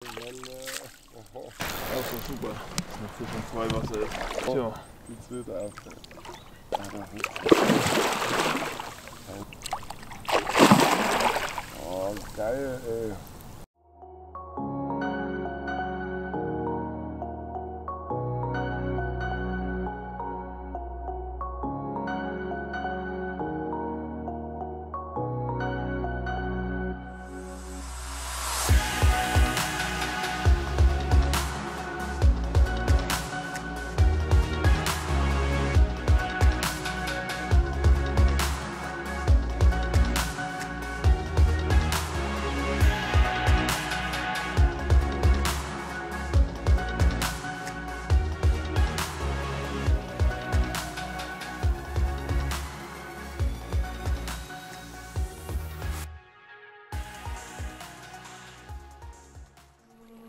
Das ist doch super, dass hier schon Freiwasser ist. Tja, Jetzt wird er Oh, geil, ey.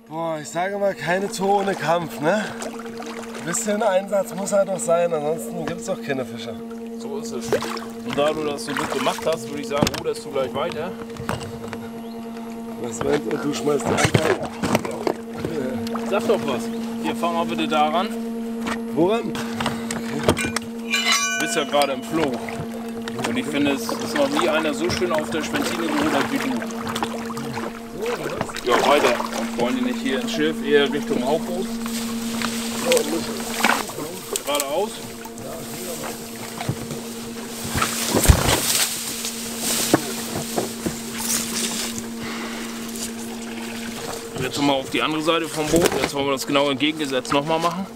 Boah, ich sage mal, keine Tour ohne Kampf, ne? Ein bisschen Einsatz muss halt doch sein, ansonsten gibt es doch keine Fische. so ist es. Und da du das so gut gemacht hast, würde ich sagen, ruderst du gleich weiter. Was meinst du? Du schmeißt die Anker. Sag doch was. Hier, fang mal bitte daran. Woran? Du bist ja gerade im Flow. Und ich finde, es ist noch nie einer so schön auf der Schwänzine gerudert wie du. Ja, weiter. Und wollen die nicht hier ins Schiff, eher Richtung Hauptboot? Geradeaus. Jetzt nochmal auf die andere Seite vom Boot. Jetzt wollen wir das genau entgegengesetzt nochmal machen.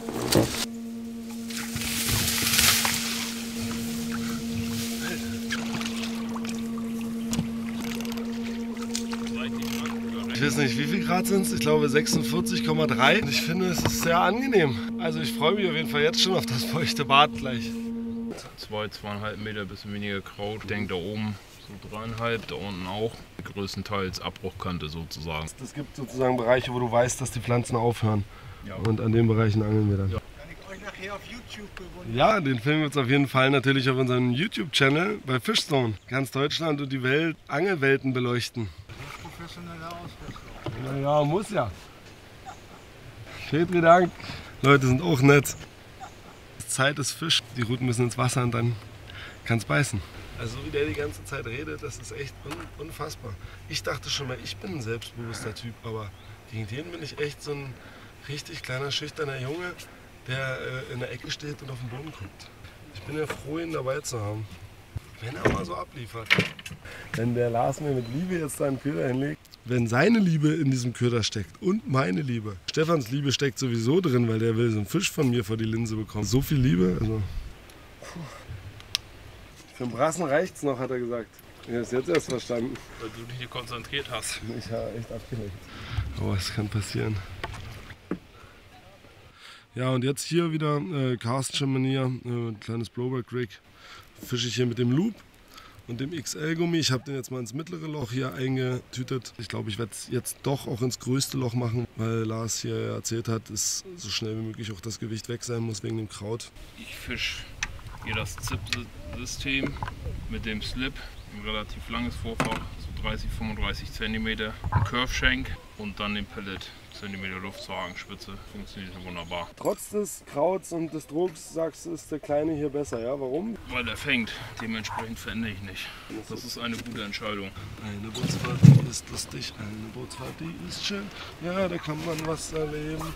Ich weiß nicht, wie viel Grad sind es? Ich glaube 46,3. Und ich finde, es ist sehr angenehm. Also ich freue mich auf jeden Fall jetzt schon auf das feuchte Bad gleich. 2,5 Meter, bisschen weniger Kraut. Ich denke da oben so 3,5, da unten auch. Größtenteils Abbruchkante sozusagen. Es gibt sozusagen Bereiche, wo du weißt, dass die Pflanzen aufhören. Ja. Und an den Bereichen angeln wir dann. Ja. Kann ich euch nachher auf YouTube bewundern? Ja, den filmen wir uns auf jeden Fall natürlich auf unserem YouTube-Channel bei Fishzone. Ganz Deutschland und die Welt, Angelwelten beleuchten. Professionelle Ausrüstung. Naja, muss ja. Vielen Dank. Leute sind auch nett. Zeit ist Fisch. Die Ruten müssen ins Wasser und dann kann es beißen. Also wie der die ganze Zeit redet, das ist echt unfassbar. Ich dachte schon mal, ich bin ein selbstbewusster Typ, aber gegen den bin ich echt so ein richtig kleiner, schüchterner Junge, der in der Ecke steht und auf den Boden guckt. Ich bin ja froh, ihn dabei zu haben. Wenn er mal so abliefert. Wenn der Lars mir mit Liebe jetzt seinen Köder hinlegt, wenn seine Liebe in diesem Köder steckt und meine Liebe. Stefans Liebe steckt sowieso drin, weil der will so einen Fisch von mir vor die Linse bekommen. So viel Liebe, also... Für den Brassen reicht's noch, hat er gesagt. Ich habe es jetzt erst verstanden. Weil du dich hier konzentriert hast. Ich habe echt abgelenkt. Aber es kann passieren. Ja, und jetzt hier wieder Cast-Manier, kleines Blowback-Rig. Fische ich hier mit dem Loop und dem XL-Gummi. Ich habe den jetzt mal ins mittlere Loch hier eingetütet. Ich glaube, ich werde es jetzt doch auch ins größte Loch machen, weil Lars hier erzählt hat, dass so schnell wie möglich auch das Gewicht weg sein muss wegen dem Kraut. Ich fische hier das ZIP-System mit dem Slip, ein relativ langes Vorfach, so 30-35 cm, Curve Shank und dann den Pellet, Zentimeter Luftwagenspitze, funktioniert wunderbar. Trotz des Krauts und des Drucks sagst du, ist der Kleine hier besser, ja? Warum? Weil er fängt, dementsprechend verändere ich nicht. Das ist eine gute Entscheidung. Eine Bootsfahrt, die ist lustig, eine Bootsfahrt, die ist schön. Ja, da kann man was erleben.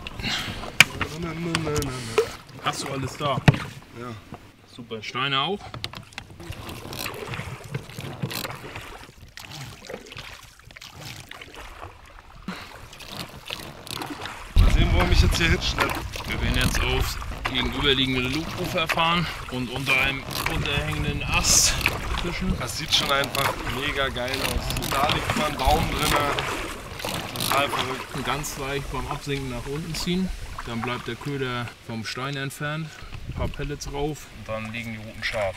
Hast du alles da? Ja. Super, Steine auch. Mal sehen, wo er mich jetzt hier hinschleppt. Wir werden jetzt aufs gegenüberliegende Lugufer fahren und unter einem unterhängenden Ast fischen. Das sieht schon einfach mega geil aus. Da liegt mal ein Baum drin. Total verrückt. Ganz leicht beim Absinken nach unten ziehen. Dann bleibt der Köder vom Stein entfernt. Ein paar Pellets rauf und dann liegen die Ruten scharf.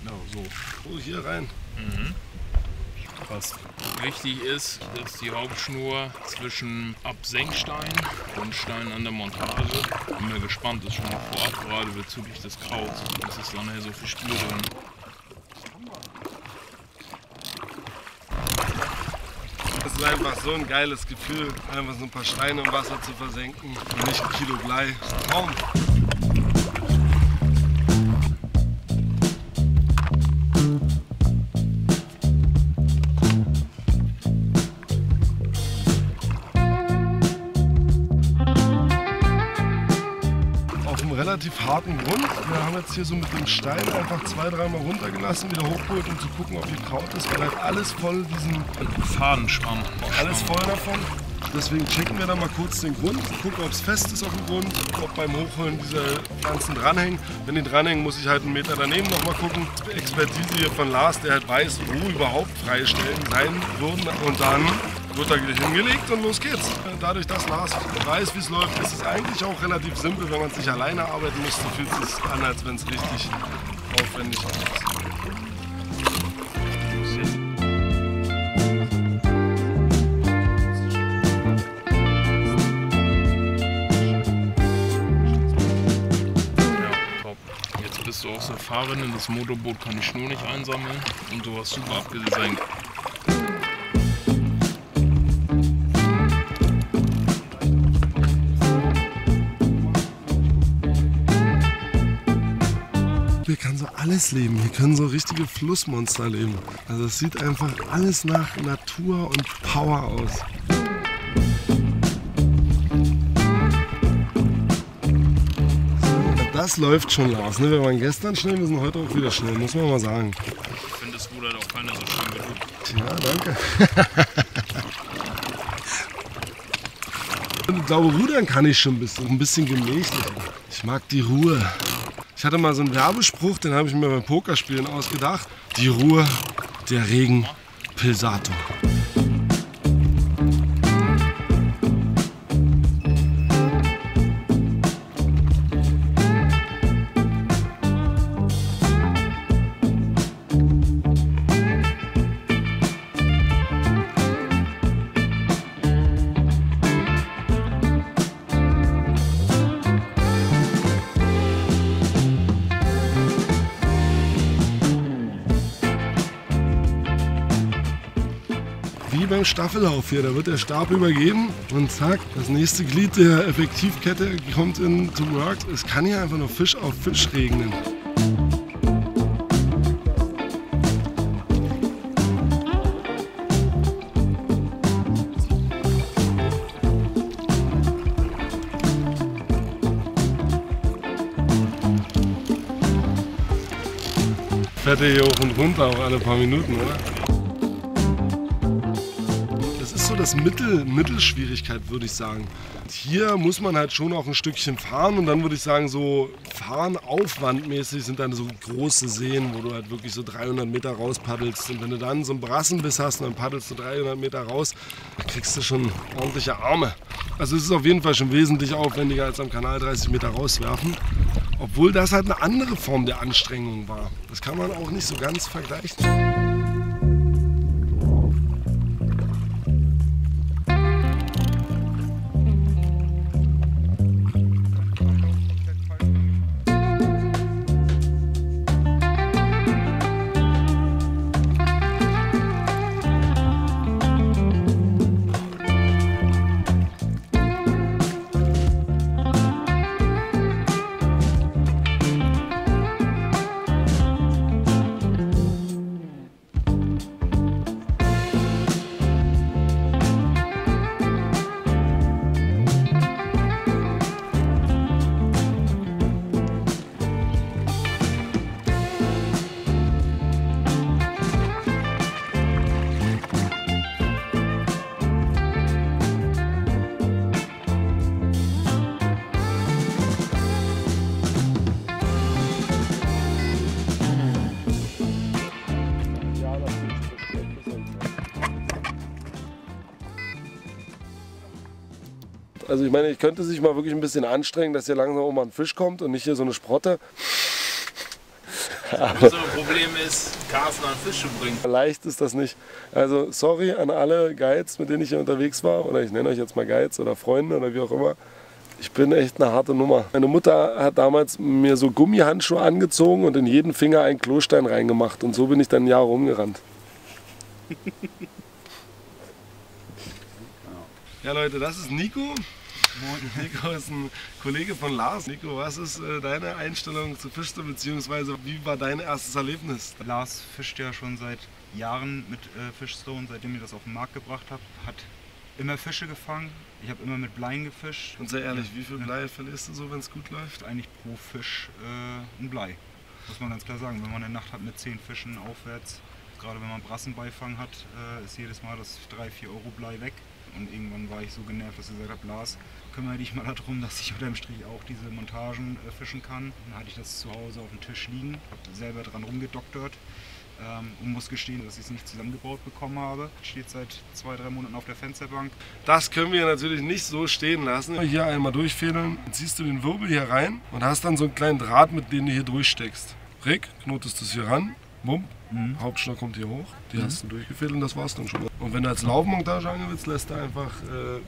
Ja, so. Oh, hier rein. Was wichtig ist, ist die Hauptschnur zwischen Absenkstein und Stein an der Montage. Bin mir gespannt, ist schon mal vorab, gerade bezüglich des Krauts. Es ist dann nachher so viel Spiel drin. Das ist einfach so ein geiles Gefühl, einfach so ein paar Steine im Wasser zu versenken und nicht ein Kilo Blei. Das ist ein Traum. Relativ harten Grund. Wir haben jetzt hier so mit dem Stein einfach 2-3 Mal runtergelassen, wieder hochgeholt, um zu gucken, ob hier Kraut ist, weil halt alles voll diesen Fadenschwamm. Alles voll davon. Deswegen checken wir da mal kurz den Grund, gucken, ob es fest ist auf dem Grund, ob beim Hochholen diese Pflanzen dranhängen. Wenn die dranhängen, muss ich halt 1 Meter daneben noch mal gucken. Expertise hier von Lars, der halt weiß, wo überhaupt freie Stellen sein würden. Und dann wird da hingelegt und los geht's. Dadurch, dass Lars weiß, wie es läuft, ist es eigentlich auch relativ simpel. Wenn man es nicht alleine arbeiten müsste, fühlt es sich an, als wenn es richtig aufwendig ist. Bist du auch so Fahrerin, das Motorboot kann die Schnur nicht einsammeln und du hast super abgedesignt. Hier kann so alles leben, hier können so richtige Flussmonster leben. Also es sieht einfach alles nach Natur und Power aus. Das läuft schon, Lars. Ne? Wir waren gestern schnell, wir sind heute auch wieder schnell, muss man mal sagen. Ich finde, es rudert auch keiner so schön wie du. Ja, danke. Ich glaube, rudern kann ich schon ein bisschen gemächlicher. Ich mag die Ruhe. Ich hatte mal so einen Werbespruch, den habe ich mir beim Pokerspielen ausgedacht. Die Ruhe, der Regen, Pilsato. Wie beim Staffellauf hier, da wird der Stab übergeben und zack, das nächste Glied der Effektivkette kommt into work. Es kann hier einfach nur Fisch auf Fisch regnen. Fährt hier hoch und runter auch alle paar Minuten, oder? Das Mittelschwierigkeit, würde ich sagen. Hier muss man halt schon auch ein Stückchen fahren und dann würde ich sagen, so fahrenaufwandmäßig sind dann so große Seen, wo du halt wirklich so 300 Meter raus paddelst. Und wenn du dann so einen Brassenbiss hast und dann paddelst du 300 Meter raus, kriegst du schon ordentliche Arme. Also es ist auf jeden Fall schon wesentlich aufwendiger als am Kanal 30 Meter rauswerfen. Obwohl das halt eine andere Form der Anstrengung war. Das kann man auch nicht so ganz vergleichen. Also ich meine, ich könnte sich mal wirklich ein bisschen anstrengen, dass hier langsam auch mal ein Fisch kommt und nicht hier so eine Sprotte. Das Problem ist, Carsten an Fische bringen. Leicht ist das nicht. Also sorry an alle Guides, mit denen ich hier unterwegs war. Oder ich nenne euch jetzt mal Guides oder Freunde oder wie auch immer. Ich bin echt eine harte Nummer. Meine Mutter hat damals mir so Gummihandschuhe angezogen und in jeden Finger einen Klostein reingemacht. Und so bin ich dann ein Jahr rumgerannt. Ja Leute, das ist Nico. Nico ist ein Kollege von Lars. Nico, was ist deine Einstellung zu Fischstone, beziehungsweise wie war dein erstes Erlebnis? Lars fischt ja schon seit Jahren mit Fischstone, seitdem ihr das auf den Markt gebracht habt. Hat immer Fische gefangen. Ich habe immer mit Bleien gefischt. Und sehr ehrlich, wie viel Blei verlierst du so, wenn es gut läuft? Eigentlich pro Fisch ein Blei. Muss man ganz klar sagen. Wenn man eine Nacht hat mit 10 Fischen aufwärts, gerade wenn man Brassenbeifang hat, ist jedes Mal das 3-4 Euro Blei weg. Und irgendwann war ich so genervt, dass ich gesagt habe, Lars, kümmere dich mal darum, dass ich unterm Strich auch diese Montagen fischen kann. Dann hatte ich das zu Hause auf dem Tisch liegen, habe selber dran rumgedoktert und muss gestehen, dass ich es nicht zusammengebaut bekommen habe. Steht seit 2-3 Monaten auf der Fensterbank. Das können wir natürlich nicht so stehen lassen. Hier einmal durchfädeln, dann ziehst du den Wirbel hier rein und hast dann so einen kleinen Draht, mit dem du hier durchsteckst. Rick, knotest das hier ran, bumm. Hauptschnur kommt hier hoch, die hast du durchgefädelt und das war's dann schon. Und wenn du als Laufmontage angeln willst, lässt du einfach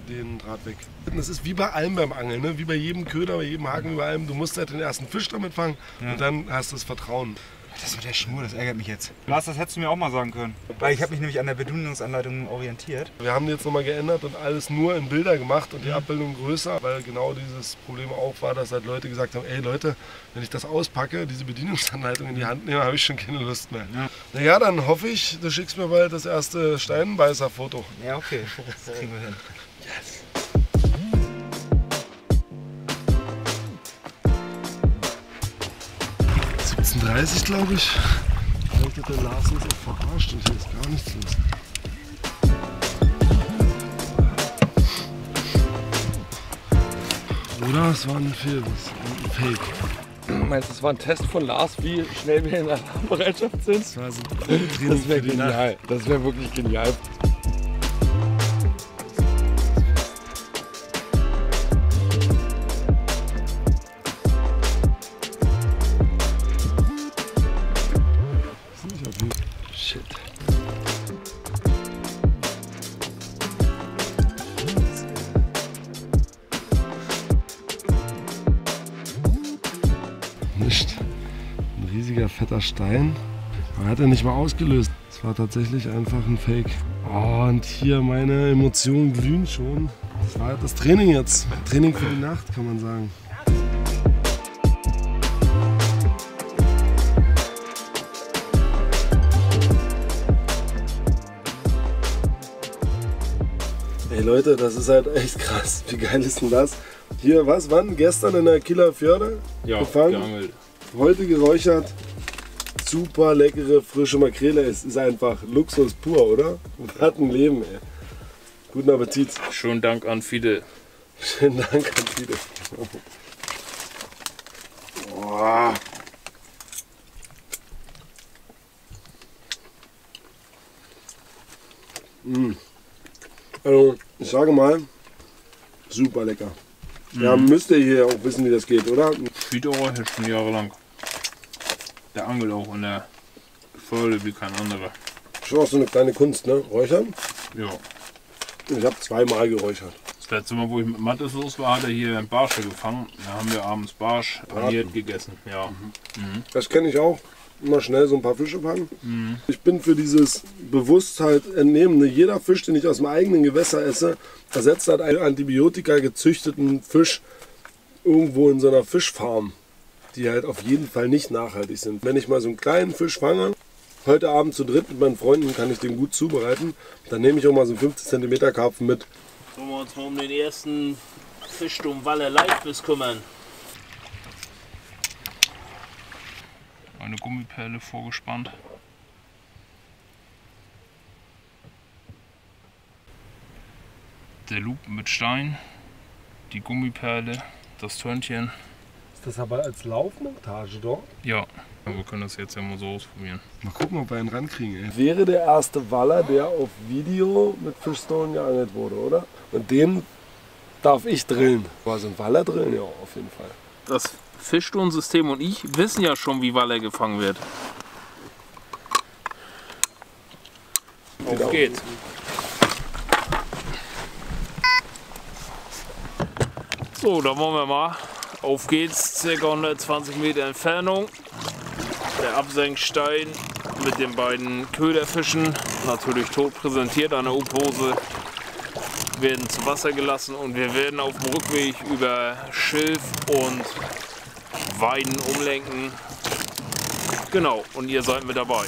den Draht weg. Das ist wie bei allem beim Angeln, ne? Wie bei jedem Köder, bei jedem Haken, bei allem. Du musst halt den ersten Fisch damit fangen und dann hast du das Vertrauen. Das mit der Schnur, das ärgert mich jetzt. Lars, das hättest du mir auch mal sagen können. Weil ich habe mich nämlich an der Bedienungsanleitung orientiert. Wir haben die jetzt nochmal geändert und alles nur in Bilder gemacht und die Abbildung größer, weil genau dieses Problem auch war, dass halt Leute gesagt haben, ey Leute, wenn ich das auspacke, diese Bedienungsanleitung in die Hand nehme, habe ich schon keine Lust mehr. Ja. Naja, dann hoffe ich, du schickst mir bald das erste Steinbeißer-Foto. Ja, okay, das kriegen wir hin. Yes. Glaube ich. Vielleicht hat der Lars uns auch verarscht und hier ist gar nichts los. Oder es war ein Fake. Du meinst, das war ein Test von Lars, wie schnell wir in der Alarmbereitschaft sind? Das war so Das wäre genial. Das wäre wirklich genial. Shit. Nicht. Ein riesiger fetter Stein. Aber hat er nicht mal ausgelöst. Es war tatsächlich einfach ein Fake. Oh, und hier meine Emotionen glühen schon. Das war das Training jetzt. Training für die Nacht, kann man sagen. Ey Leute, das ist halt echt krass. Wie geil ist denn das? Hier, was? Wann? Gestern in der Kieler Förde gefangen. Geangelt. Heute geräuchert. Super leckere, frische Makrele. Es ist einfach Luxus pur, oder? Was ein Leben, ey. Guten Appetit. Schönen Dank an Fidel. Schönen Dank an Fidel. Boah. Also, ich sage mal, super lecker. Ja, müsst ihr hier auch wissen, wie das geht, oder? Fidel ist schon jahrelang. Der angelt auch in der Förde wie kein anderer. Schon auch so eine kleine Kunst, ne? Räuchern. Ja. Ich habe zweimal geräuchert. Das letzte Mal, wo ich mit Mattes los war, hat er hier einen Barsche gefangen. Da haben wir abends Barsch paniert gegessen. Ja. Das kenne ich auch. Immer schnell so ein paar Fische fangen. Ich bin für dieses Bewusstheit entnehmen. Jeder Fisch, den ich aus dem eigenen Gewässer esse, ersetzt halt einen Antibiotika gezüchteten Fisch irgendwo in so einer Fischfarm, die halt auf jeden Fall nicht nachhaltig sind. Wenn ich mal so einen kleinen Fisch fange, heute Abend zu dritt mit meinen Freunden, kann ich den gut zubereiten. Dann nehme ich auch mal so einen 50 cm Karpfen mit. Wollen wir uns mal um den ersten Fischstumm Waller Leitbiss kümmern? Eine Gummiperle vorgespannt. Der Loop mit Stein, die Gummiperle, das Törnchen. Ist das aber als Laufmontage dort? Ja, wir können das jetzt ja mal so ausprobieren. Mal gucken, ob wir einen rankriegen. Ey. Wäre der erste Waller, der auf Video mit Fischstone geangelt wurde, oder? Und den darf ich drillen. Aber so ein Waller drillen, ja, auf jeden Fall. Das Fischstone-System und ich wissen ja schon, wie Waller gefangen wird. Auf geht's. So, dann wollen wir mal. Auf geht's, ca. 120 Meter Entfernung. Der Absenkstein mit den beiden Köderfischen, natürlich tot präsentiert an der U-Pose. werden zu Wasser gelassen und wir werden auf dem Rückweg über Schilf und Weiden umlenken. Genau, und ihr seid mit dabei.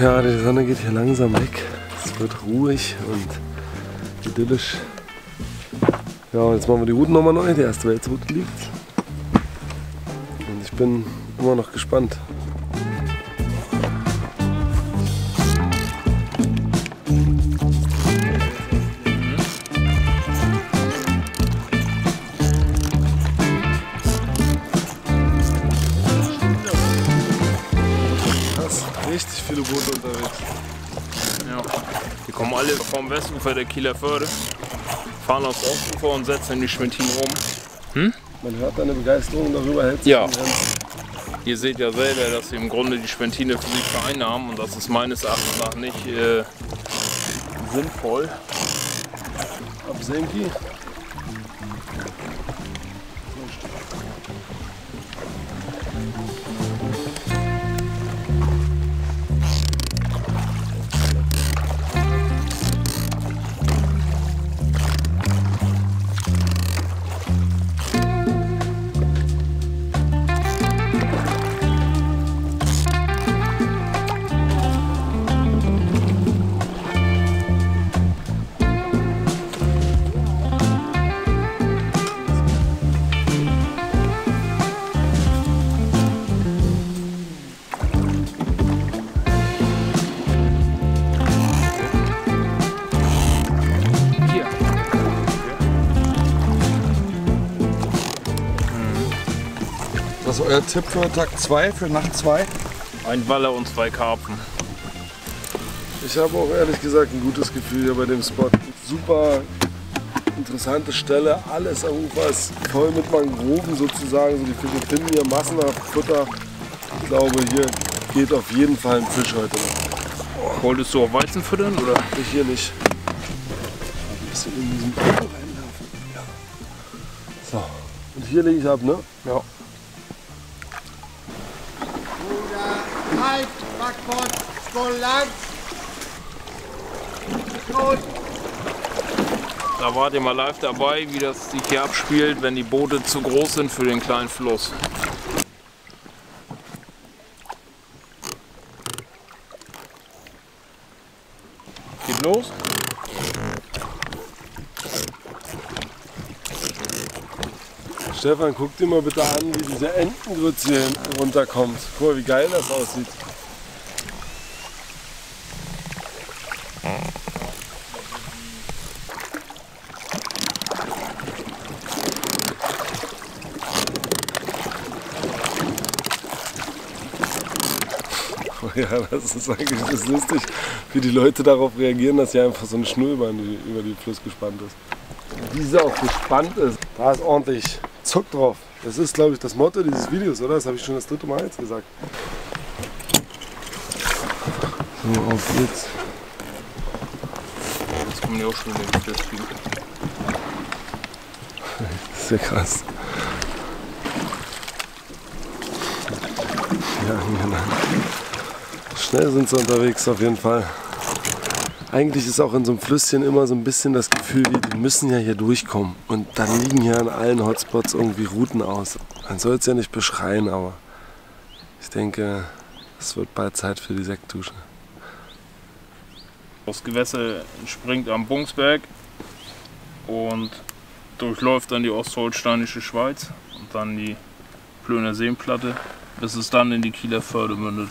Ja, die Sonne geht hier langsam weg. Es wird ruhig und idyllisch. Ja, und jetzt machen wir die Route nochmal neu. Die erste Welsroute liegt. Und ich bin immer noch gespannt. Richtig viele Boote unterwegs. Ja. Die kommen alle vom Westufer der Kieler Förde, fahren aufs Ostufer und setzen in die Schwentine um. Man hört deine Begeisterung darüber, hält sich Ja. an Grenzen. Ihr seht ja selber, dass sie im Grunde die Schwentine für sich vereinnahmen und das ist meines Erachtens nach nicht sinnvoll. Absenki. Was ist euer Tipp für Tag 2, für Nacht 2? Ein Waller und 2 Karpfen. Ich habe auch ehrlich gesagt ein gutes Gefühl hier bei dem Spot. Super interessante Stelle, alles am Ufer ist voll mit Mangroven sozusagen. So die Fische finden hier massenhaft Futter. Ich glaube, hier geht auf jeden Fall ein Fisch heute noch. Wolltest du auch Weizen füttern oder? Ich hier nicht. Ein bisschen in diesen Auto reinlaufen. Ja. So, und hier lege ich ab, ne? Ja. Bruder, halt, Backbord, Skolanz. Gut. Da wart ihr mal live dabei, wie das sich hier abspielt, wenn die Boote zu groß sind für den kleinen Fluss. Geht los? Stefan, guck dir mal bitte an, wie diese Entengrütze hier hinten runterkommt. Guck mal, wie geil das aussieht. Ja, das ist eigentlich das lustig, wie die Leute darauf reagieren, dass hier einfach so eine Schnur über den Fluss gespannt ist. Wie sie auch gespannt ist, da ist ordentlich Zuck drauf. Das ist, glaube ich, das Motto dieses Videos, oder? Das habe ich schon das 3. Mal jetzt gesagt. So, auf geht's. Jetzt kommen die auch schon wieder ins Fluss. Das ist ja krass. Ja, hier lang. Schnell sind sie unterwegs auf jeden Fall. Eigentlich ist auch in so einem Flüsschen immer so ein bisschen das Gefühl, die müssen ja hier durchkommen. Und dann liegen hier an allen Hotspots irgendwie Routen aus. Man soll es ja nicht beschreien, aber ich denke, es wird bald Zeit für die Sektdusche. Das Gewässer entspringt am Bungsberg und durchläuft dann die ostholsteinische Schweiz und dann die Plöner Seenplatte, bis es dann in die Kieler Förde mündet.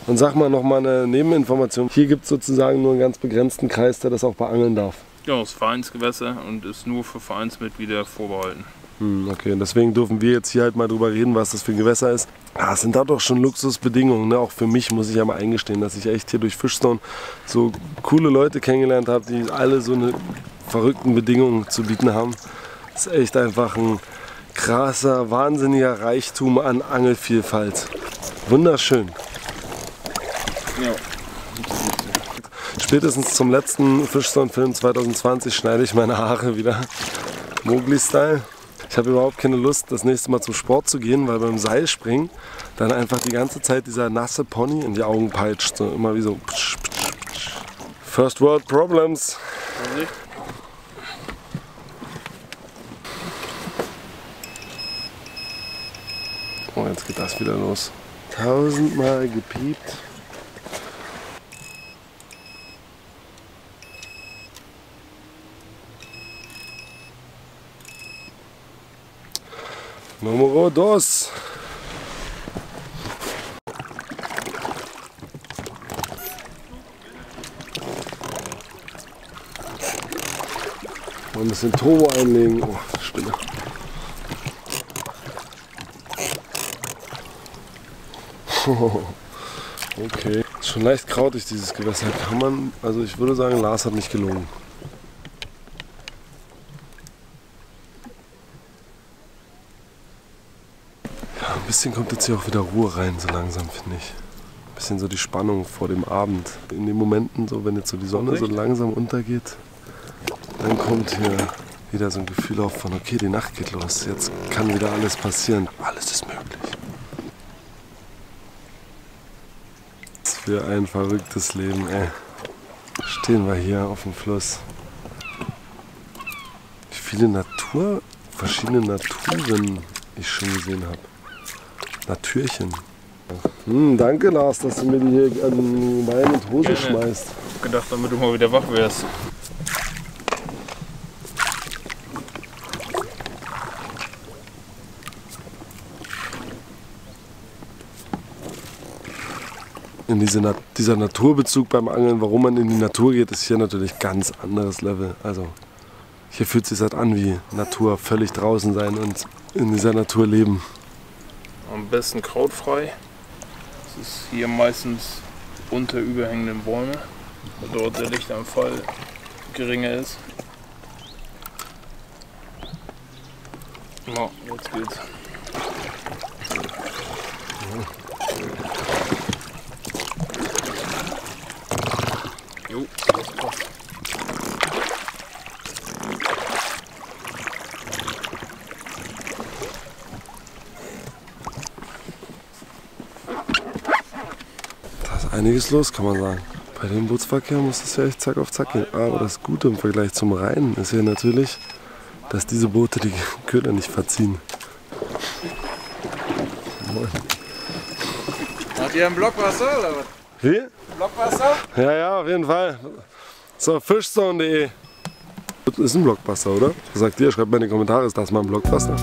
Und sag mal noch mal eine Nebeninformation. Hier gibt es sozusagen nur einen ganz begrenzten Kreis, der das auch beangeln darf. Ja, das ist Vereinsgewässer und ist nur für Vereinsmitglieder vorbehalten. Okay, und deswegen dürfen wir jetzt hier halt mal drüber reden, was das für ein Gewässer ist. Ja, es sind da doch schon Luxusbedingungen, ne? Auch für mich muss ich ja mal eingestehen, dass ich echt hier durch Fishstone so coole Leute kennengelernt habe, die alle so eine verrückten Bedingungen zu bieten haben. Das ist echt einfach ein krasser, wahnsinniger Reichtum an Angelvielfalt. Wunderschön. Ja. Spätestens zum letzten Fishstone-Film 2020 schneide ich meine Haare wieder Mowgli-Style. Ich habe überhaupt keine Lust, das nächste Mal zum Sport zu gehen, weil beim Seilspringen dann einfach die ganze Zeit dieser nasse Pony in die Augen peitscht. So immer wie so. First World Problems. Oh, jetzt geht das wieder los. 1000-mal gepiept. Numero 2. Mal ein bisschen Turbo einlegen. Oh, Spinne. Okay. Ist schon leicht krautig, dieses Gewässer. Kann man, also ich würde sagen, Lars hat nicht gelogen. Ein bisschen kommt jetzt hier auch wieder Ruhe rein, so langsam, finde ich. Ein bisschen so die Spannung vor dem Abend. In den Momenten, so wenn jetzt so die Sonne so langsam untergeht, dann kommt hier wieder so ein Gefühl auf von, okay, die Nacht geht los, jetzt kann wieder alles passieren. Alles ist möglich. Was für ein verrücktes Leben, ey. Stehen wir hier auf dem Fluss. Wie viele verschiedene Naturen ich schon gesehen habe. Natürchen. Danke Lars, dass du mir die hier an Bein und Hose schmeißt. Ich hab gedacht, damit du mal wieder wach wärst. In dieser Naturbezug beim Angeln, warum man in die Natur geht, ist hier natürlich ganz anderes Level. Also hier fühlt es sich halt an wie Natur, völlig draußen sein und in dieser Natur leben. Am besten krautfrei. Das ist hier meistens unter überhängenden Bäumen, weil dort der Lichtanfall geringer ist. Ja, jetzt geht's. Jo, das passt. Einiges los, kann man sagen. Bei dem Bootsverkehr muss es ja echt zack auf zack gehen. Aber das Gute im Vergleich zum Rhein ist ja natürlich, dass diese Boote die Köder nicht verziehen. Hat ihr ein Blockwasser oder was? Wie? Blockwasser? Ja, auf jeden Fall. So, fishstone.de. Das ist ein Blockbuster, oder? Was sagt ihr? Schreibt mal in die Kommentare, ist das mal ein Blockbuster?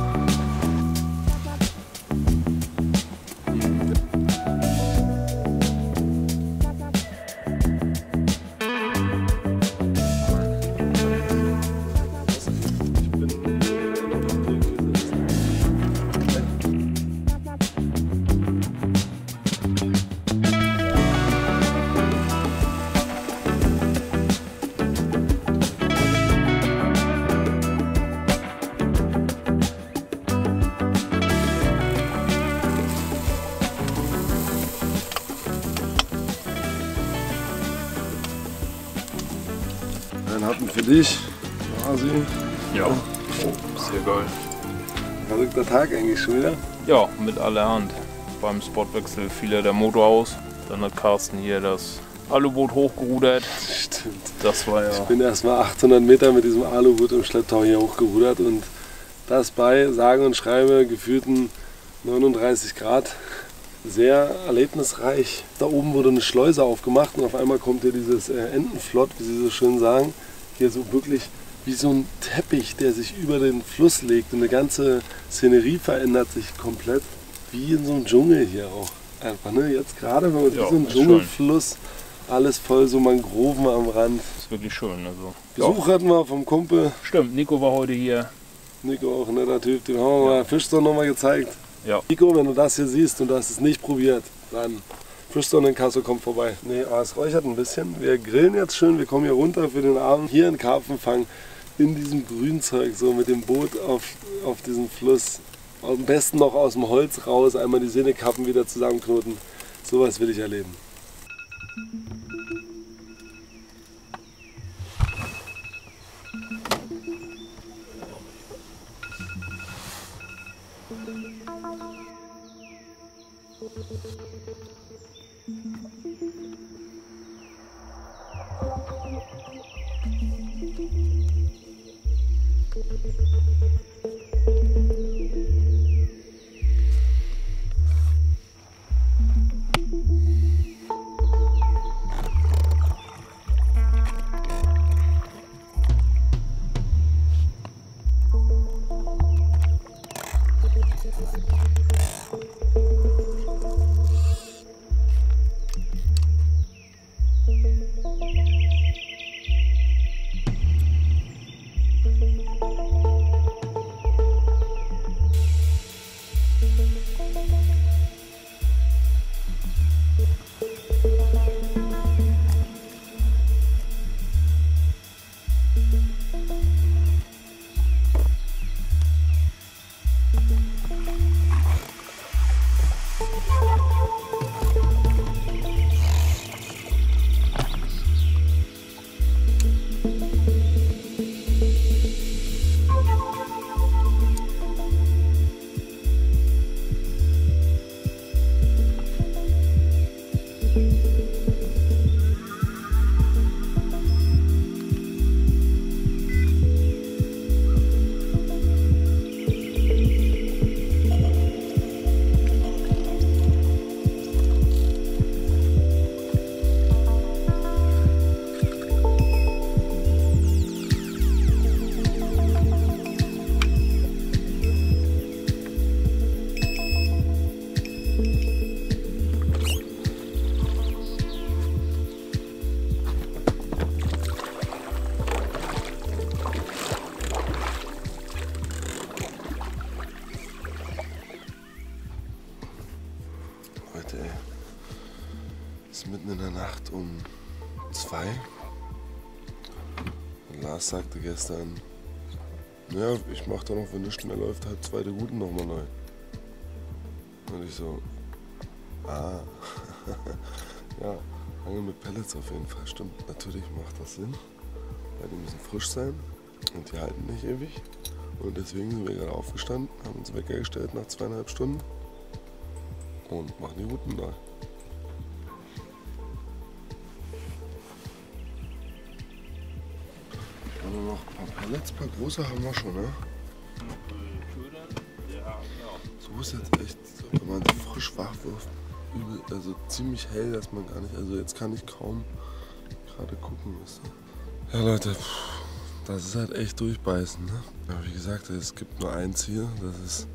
Einen hatten für dich, Asi. Ja, oh, sehr geil. Verrückter Tag eigentlich schon wieder. Ja, mit allerhand. Beim Spotwechsel fiel der Motor aus. Dann hat Carsten hier das Aluboot hochgerudert. Stimmt. Das war ja. Ich bin erstmal 800 Meter mit diesem Aluboot im Schlepptau hier hochgerudert und das bei sage und schreibe gefühlten 39 Grad. Sehr erlebnisreich. Da oben wurde eine Schleuse aufgemacht und auf einmal kommt hier dieses Entenflott, wie sie so schön sagen, hier so wirklich wie so ein Teppich, der sich über den Fluss legt und eine ganze Szenerie verändert sich komplett, wie in so einem Dschungel hier auch. Einfach, ne? Jetzt gerade, wenn man Ja, wie so ein ist Dschungelfluss, alles voll so Mangroven am Rand. Das ist wirklich schön. Also. Besuch hatten wir vom Kumpel. Stimmt, Nico war heute hier. Nico auch ein netter Typ, dem haben wir mal Fischstone nochmal gezeigt. Ja. Nico, wenn du das hier siehst und du hast es nicht probiert, dann Fischstone in Kassel kommt vorbei. Nee, aber es räuchert ein bisschen. Wir grillen jetzt schön, wir kommen hier runter für den Abend. Hier in Karpfenfang, in diesem Grünzeug, so mit dem Boot auf diesem Fluss. Am besten noch aus dem Holz raus, einmal die Sennekappen wieder zusammenknoten. Sowas will ich erleben. Es ist mitten in der Nacht um 2. Und Lars sagte gestern, naja, ich mach da noch, wenn nichts mehr läuft, halt zweite Guten nochmal neu. Und ich so, ja, Angeln mit Pellets auf jeden Fall, stimmt, natürlich macht das Sinn, weil die müssen frisch sein und die halten nicht ewig. Und deswegen sind wir gerade aufgestanden, haben uns Wecker gestellt nach 2,5 Stunden und machen die Routen neu. Noch ein paar Pellets, ein paar große haben wir schon, ne? So ist jetzt echt, wenn man frisch wach wirft, übel, also ziemlich hell, dass man gar nicht, also jetzt kann ich kaum gerade gucken. Ja Leute, das ist halt echt durchbeißen, ne? Aber wie gesagt, es gibt nur ein Ziel, das ist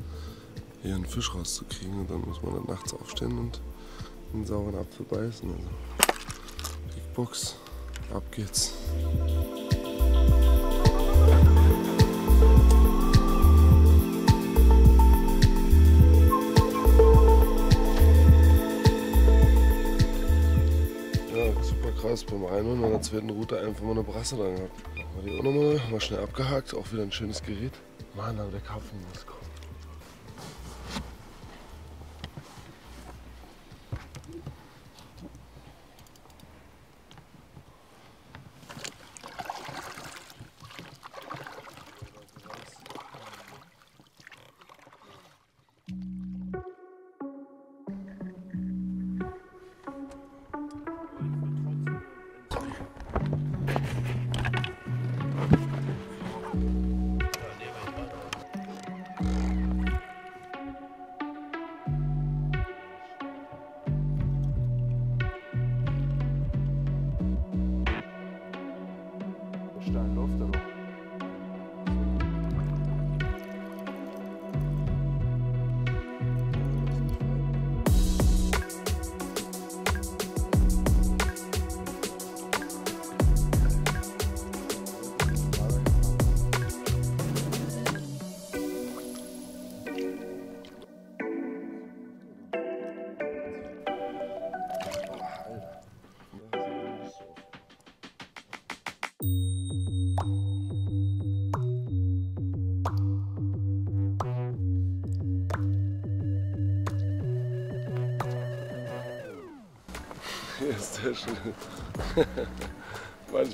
hier einen Fisch rauszukriegen und dann muss man dann nachts aufstehen und einen sauren Apfel beißen. Also Big Box, ab geht's. Beim Reinholen meiner zweiten Route einfach mal eine Brasse dran gehabt. Haben wir die auch nochmal, haben wir schnell abgehakt, auch wieder ein schönes Gerät. Mann, aber der Karpfen muss kommen. Hier ist der schön.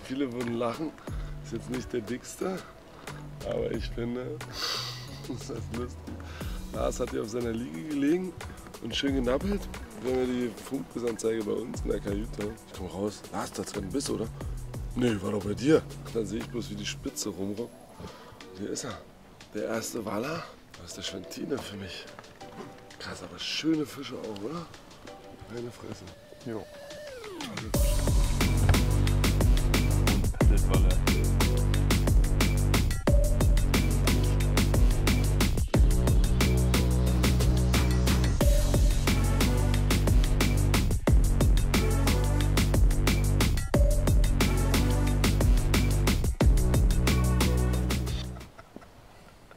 Viele würden lachen. Ist jetzt nicht der dickste, aber ich finde, das ist lustig. Lars hat hier auf seiner Liege gelegen und schön genappelt. Wir haben ja die Funkbissanzeige bei uns in der Kajüte. Ich komme raus. Lars, da drin bist du, oder? Nee, war doch bei dir. Dann sehe ich bloß, wie die Spitze rumrockt. Hier ist er. Der erste Waller. Das ist der Schwentine für mich. Krass, aber schöne Fische auch, oder? Keine Fresse. Jo. Das war der.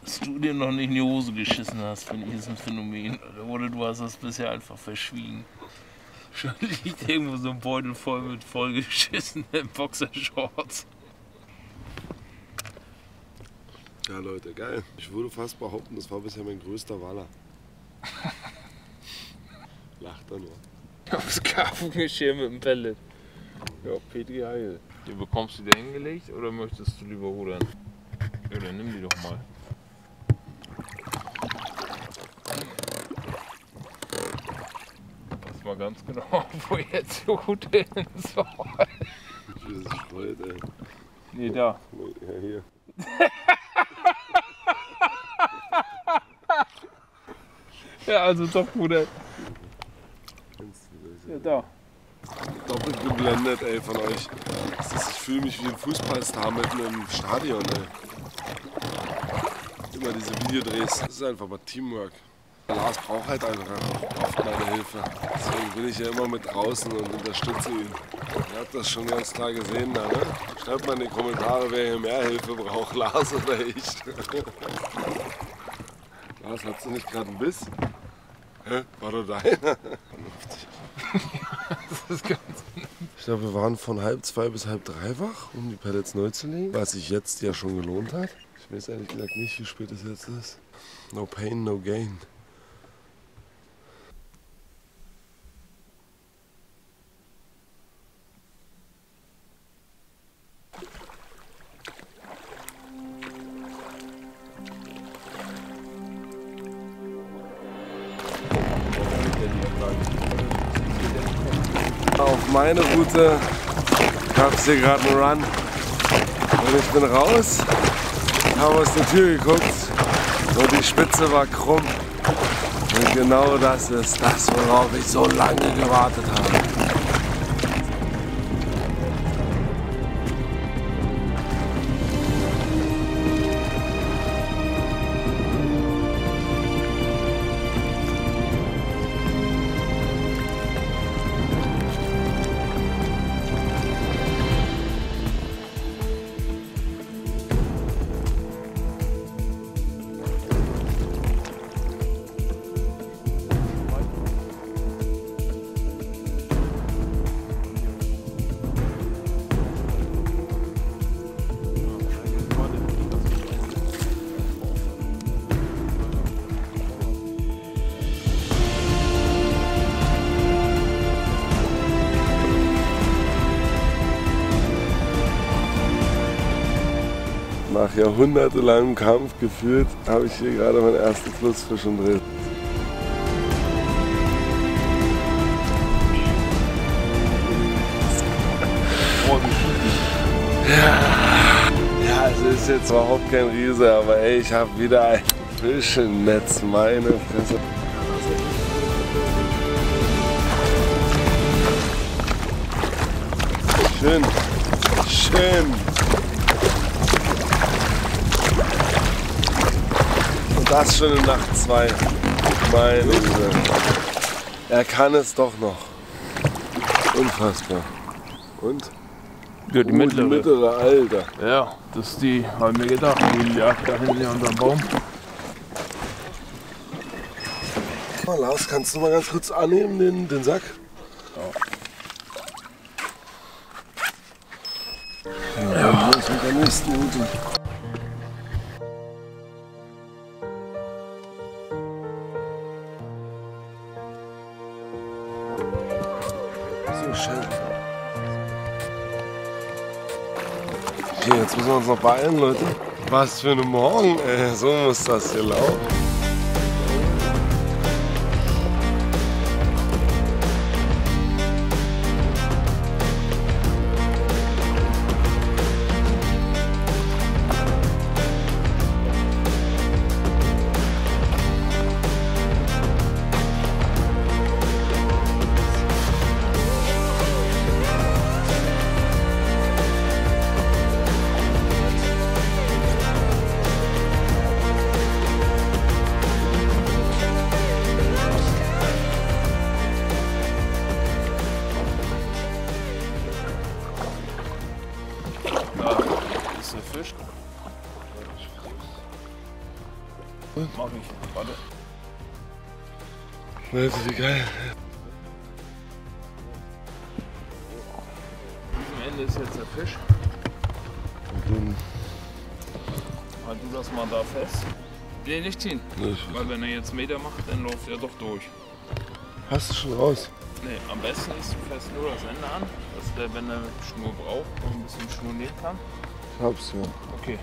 Dass du dir noch nicht in die Hose geschissen hast, finde ich, ist ein Phänomen. Oder du hast das bisher einfach verschwiegen. Schon liegt irgendwo so ein Beutel voll mit vollgeschissenen Boxershorts. Ja, Leute, geil. Ich würde fast behaupten, das war bisher mein größter Waller. Lacht er nur. Aufs Karpfengeschirr mit dem Pellet. Ja, Petri Heil. Die bekommst du dir hingelegt oder möchtest du lieber rudern? Ja, dann nimm die doch mal. Pass mal ganz genau, wo jetzt die Rute hin soll. Wie das sich freut, ey. Nee, da. Ja, hier. Ja, also doch, Bruder. Ja, da. Doppelt geblendet, ey, von euch. Ich fühle mich wie ein Fußballstar mitten im Stadion, ey. Immer diese Videodrehs. Das ist einfach mal Teamwork. Lars braucht halt einfach oft meine Hilfe. Deswegen bin ich ja immer mit draußen und unterstütze ihn. Ihr habt das schon ganz klar gesehen, da, ne? Schreibt mal in die Kommentare, wer hier mehr Hilfe braucht, Lars oder ich. Lars, hast du nicht gerade einen Biss? Hä? War doch deiner? Das ist ganz. Ich glaube, wir waren von 1:30 bis 1:30 wach, um die Pellets neu zu legen. Was sich jetzt ja schon gelohnt hat. Ich weiß ehrlich gesagt nicht, wie spät es jetzt ist. No pain, no gain. Auf meine Route gab es hier gerade einen Run und ich bin raus, habe aus der Tür geguckt und die Spitze war krumm und genau das ist das, worauf ich so lange gewartet habe. Nach jahrhundertelangem Kampf gefühlt, habe ich hier gerade meinen ersten Flussfisch im Drill. Ja, es ist jetzt überhaupt kein Riese, aber ey, ich habe wieder ein Fisch im Netz, meine Fresse. Schön, schön. Und das schon in Nacht 2. Meine Güte. Er kann es doch noch. Unfassbar. Und? Ja, die mittlere. Die mittlere, Alter. Ja, das ist die, haben wir gedacht, die jagt da hinten unter dem Baum. Oh, Lars, kannst du mal ganz kurz annehmen, den Sack? Ja, los mit der nächsten Route. So, Geschenk. Okay, jetzt müssen wir uns noch beeilen, Leute. Was für ein Morgen, ey. So muss das hier laufen. Fisch. Mach ich. Warte. Leute, wie geil. Am Ende ist jetzt der Fisch. Halt du das mal da fest. Nee, nicht ziehen. Weil wenn er jetzt Meter macht, dann läuft er doch durch. Hast du schon raus? Nee, am besten ist, du fährst nur das Ende an, dass der, wenn er Schnur braucht, noch ein bisschen Schnur nehmen kann. Ich hab's, ja. Okay.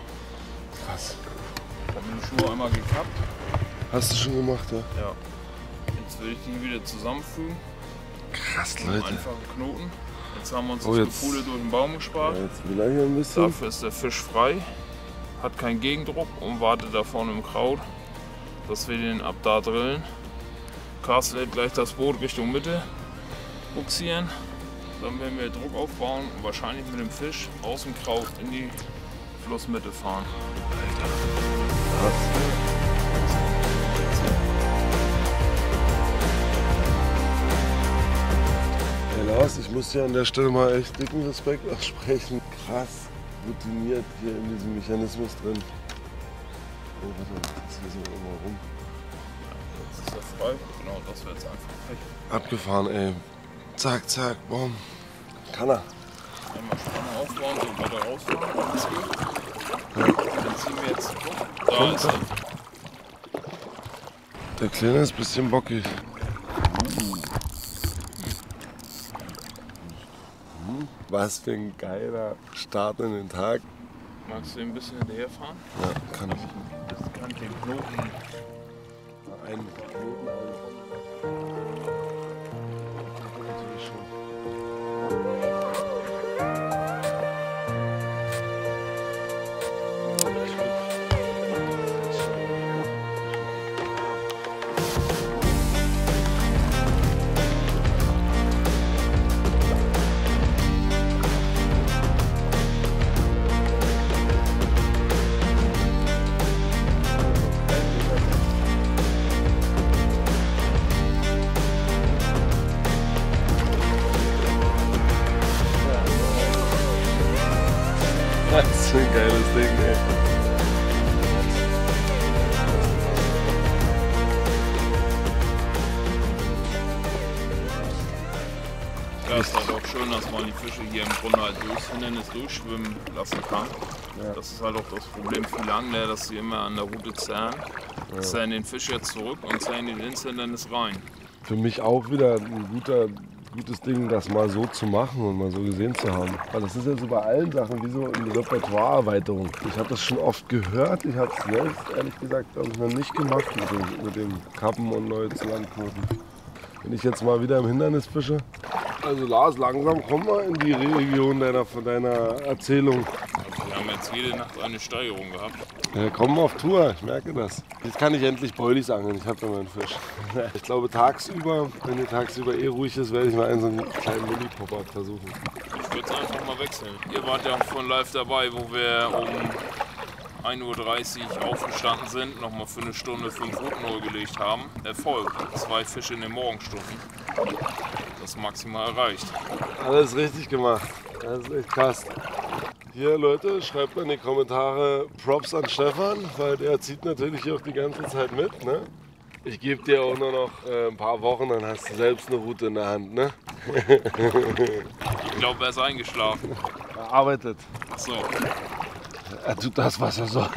Krass. Ich habe die Schnur einmal gekappt. Hast du schon gemacht, ja? Ja. Jetzt will ich die wieder zusammenfügen. Krass, Leute. Leute. Einfache Knoten. Jetzt haben wir uns Oh, das jetzt- Gefühle durch den Baum gespart. Ja, jetzt will er hier ein bisschen. Dafür ist der Fisch frei, hat keinen Gegendruck und wartet da vorne im Kraut, dass wir den ab da drillen. Carsten wird gleich das Boot Richtung Mitte buxieren. Dann werden wir Druck aufbauen und wahrscheinlich mit dem Fisch aus dem Kraut in die Flussmitte fahren. Hey Lars, ich muss dir an der Stelle mal echt dicken Respekt aussprechen. Krass routiniert hier in diesem Mechanismus drin. Oh, warte, das hier so immer rum. Jetzt ist er frei, genau, das wird jetzt einfach Pech. Abgefahren, ey. Zack, zack, boom. Kann er. Einmal Spannung aufbauen, so weiter rausfahren, wenn es geht. Dann ziehen wir jetzt, da ist er. Der Kleine ist ein bisschen bockig. Was für ein geiler Start in den Tag. Magst du ihn ein bisschen hinterherfahren? Ja, kann ich. Das kann den Knoten. Einen Knoten natürlich schon. Das ist ein geiles Ding, ey. Ja, ist halt auch schön, dass man die Fische hier im Grunde halt durchschwimmen lassen kann. Ja. Das ist halt auch das Problem vieler Angler, dass sie immer an der Route zerren. Zerren den Fisch jetzt zurück und zerren den Hinternis rein. Für mich auch wieder ein gutes Ding, das mal so zu machen und mal so gesehen zu haben. Weil das ist ja so bei allen Sachen wie so eine Repertoireerweiterung. Ich habe das schon oft gehört, ich habe es selbst ehrlich gesagt glaube ich, noch nicht gemacht mit dem Kappen und neue Zulandknoten. Wenn ich jetzt mal wieder im Hindernis fische. Also Lars, langsam kommen wir in die Region von deiner Erzählung. Also wir haben jetzt jede Nacht eine Steigerung gehabt. Ja, kommen auf Tour, ich merke das. Jetzt kann ich endlich Boilies angeln, ich habe ja meinen Fisch. Ich glaube tagsüber, wenn die tagsüber ruhig ist, werde ich mal einen so einen kleinen Mini-Pop-Up versuchen. Ich würde es einfach mal wechseln. Ihr wart ja von live dabei, wo wir um 1:30 Uhr aufgestanden sind, nochmal für eine Stunde 5 Routen neu gelegt haben. Erfolg. 2 Fische in den Morgenstunden. Das maximal erreicht. Alles richtig gemacht, das ist echt krass. Hier Leute, schreibt mal in die Kommentare Props an Stefan, weil der zieht natürlich auch die ganze Zeit mit. Ne? Ich gebe dir auch nur noch ein paar Wochen, dann hast du selbst eine Route in der Hand. Ne? Ich glaube, er ist eingeschlafen. Er arbeitet. Ach so. Er tut das, was er soll.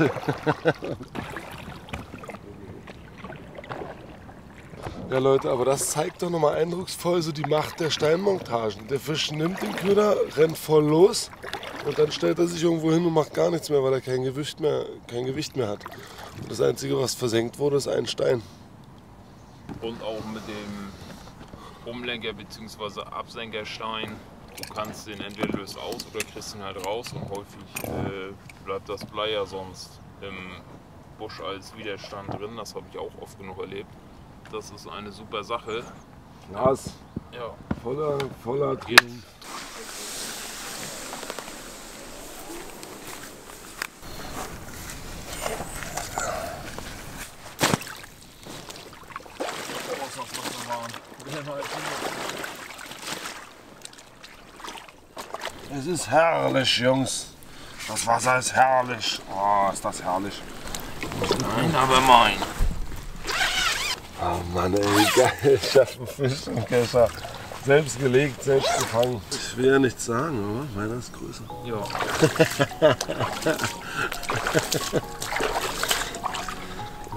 Ja Leute, aber das zeigt doch nochmal eindrucksvoll so die Macht der Steinmontagen. Der Fisch nimmt den Köder, rennt voll los und dann stellt er sich irgendwo hin und macht gar nichts mehr, weil er kein Gewicht mehr hat. Und das Einzige, was versenkt wurde, ist ein Stein. Und auch mit dem Umlenker bzw. Absenkerstein. Du kannst den entweder löst aus oder kriegst ihn halt raus und häufig bleibt das Blei ja sonst im Busch als Widerstand drin. Das habe ich auch oft genug erlebt. Das ist eine super Sache. Glas. Ja. Voller drin. Es ist herrlich, Jungs. Das Wasser ist herrlich. Oh, ist das herrlich. Nein, aber mein. Oh Mann, ey, wie geil. Ich hab einen Fisch im Kescher. Selbst gelegt, selbst gefangen. Ich will ja nichts sagen, aber meiner ist größer. Ja.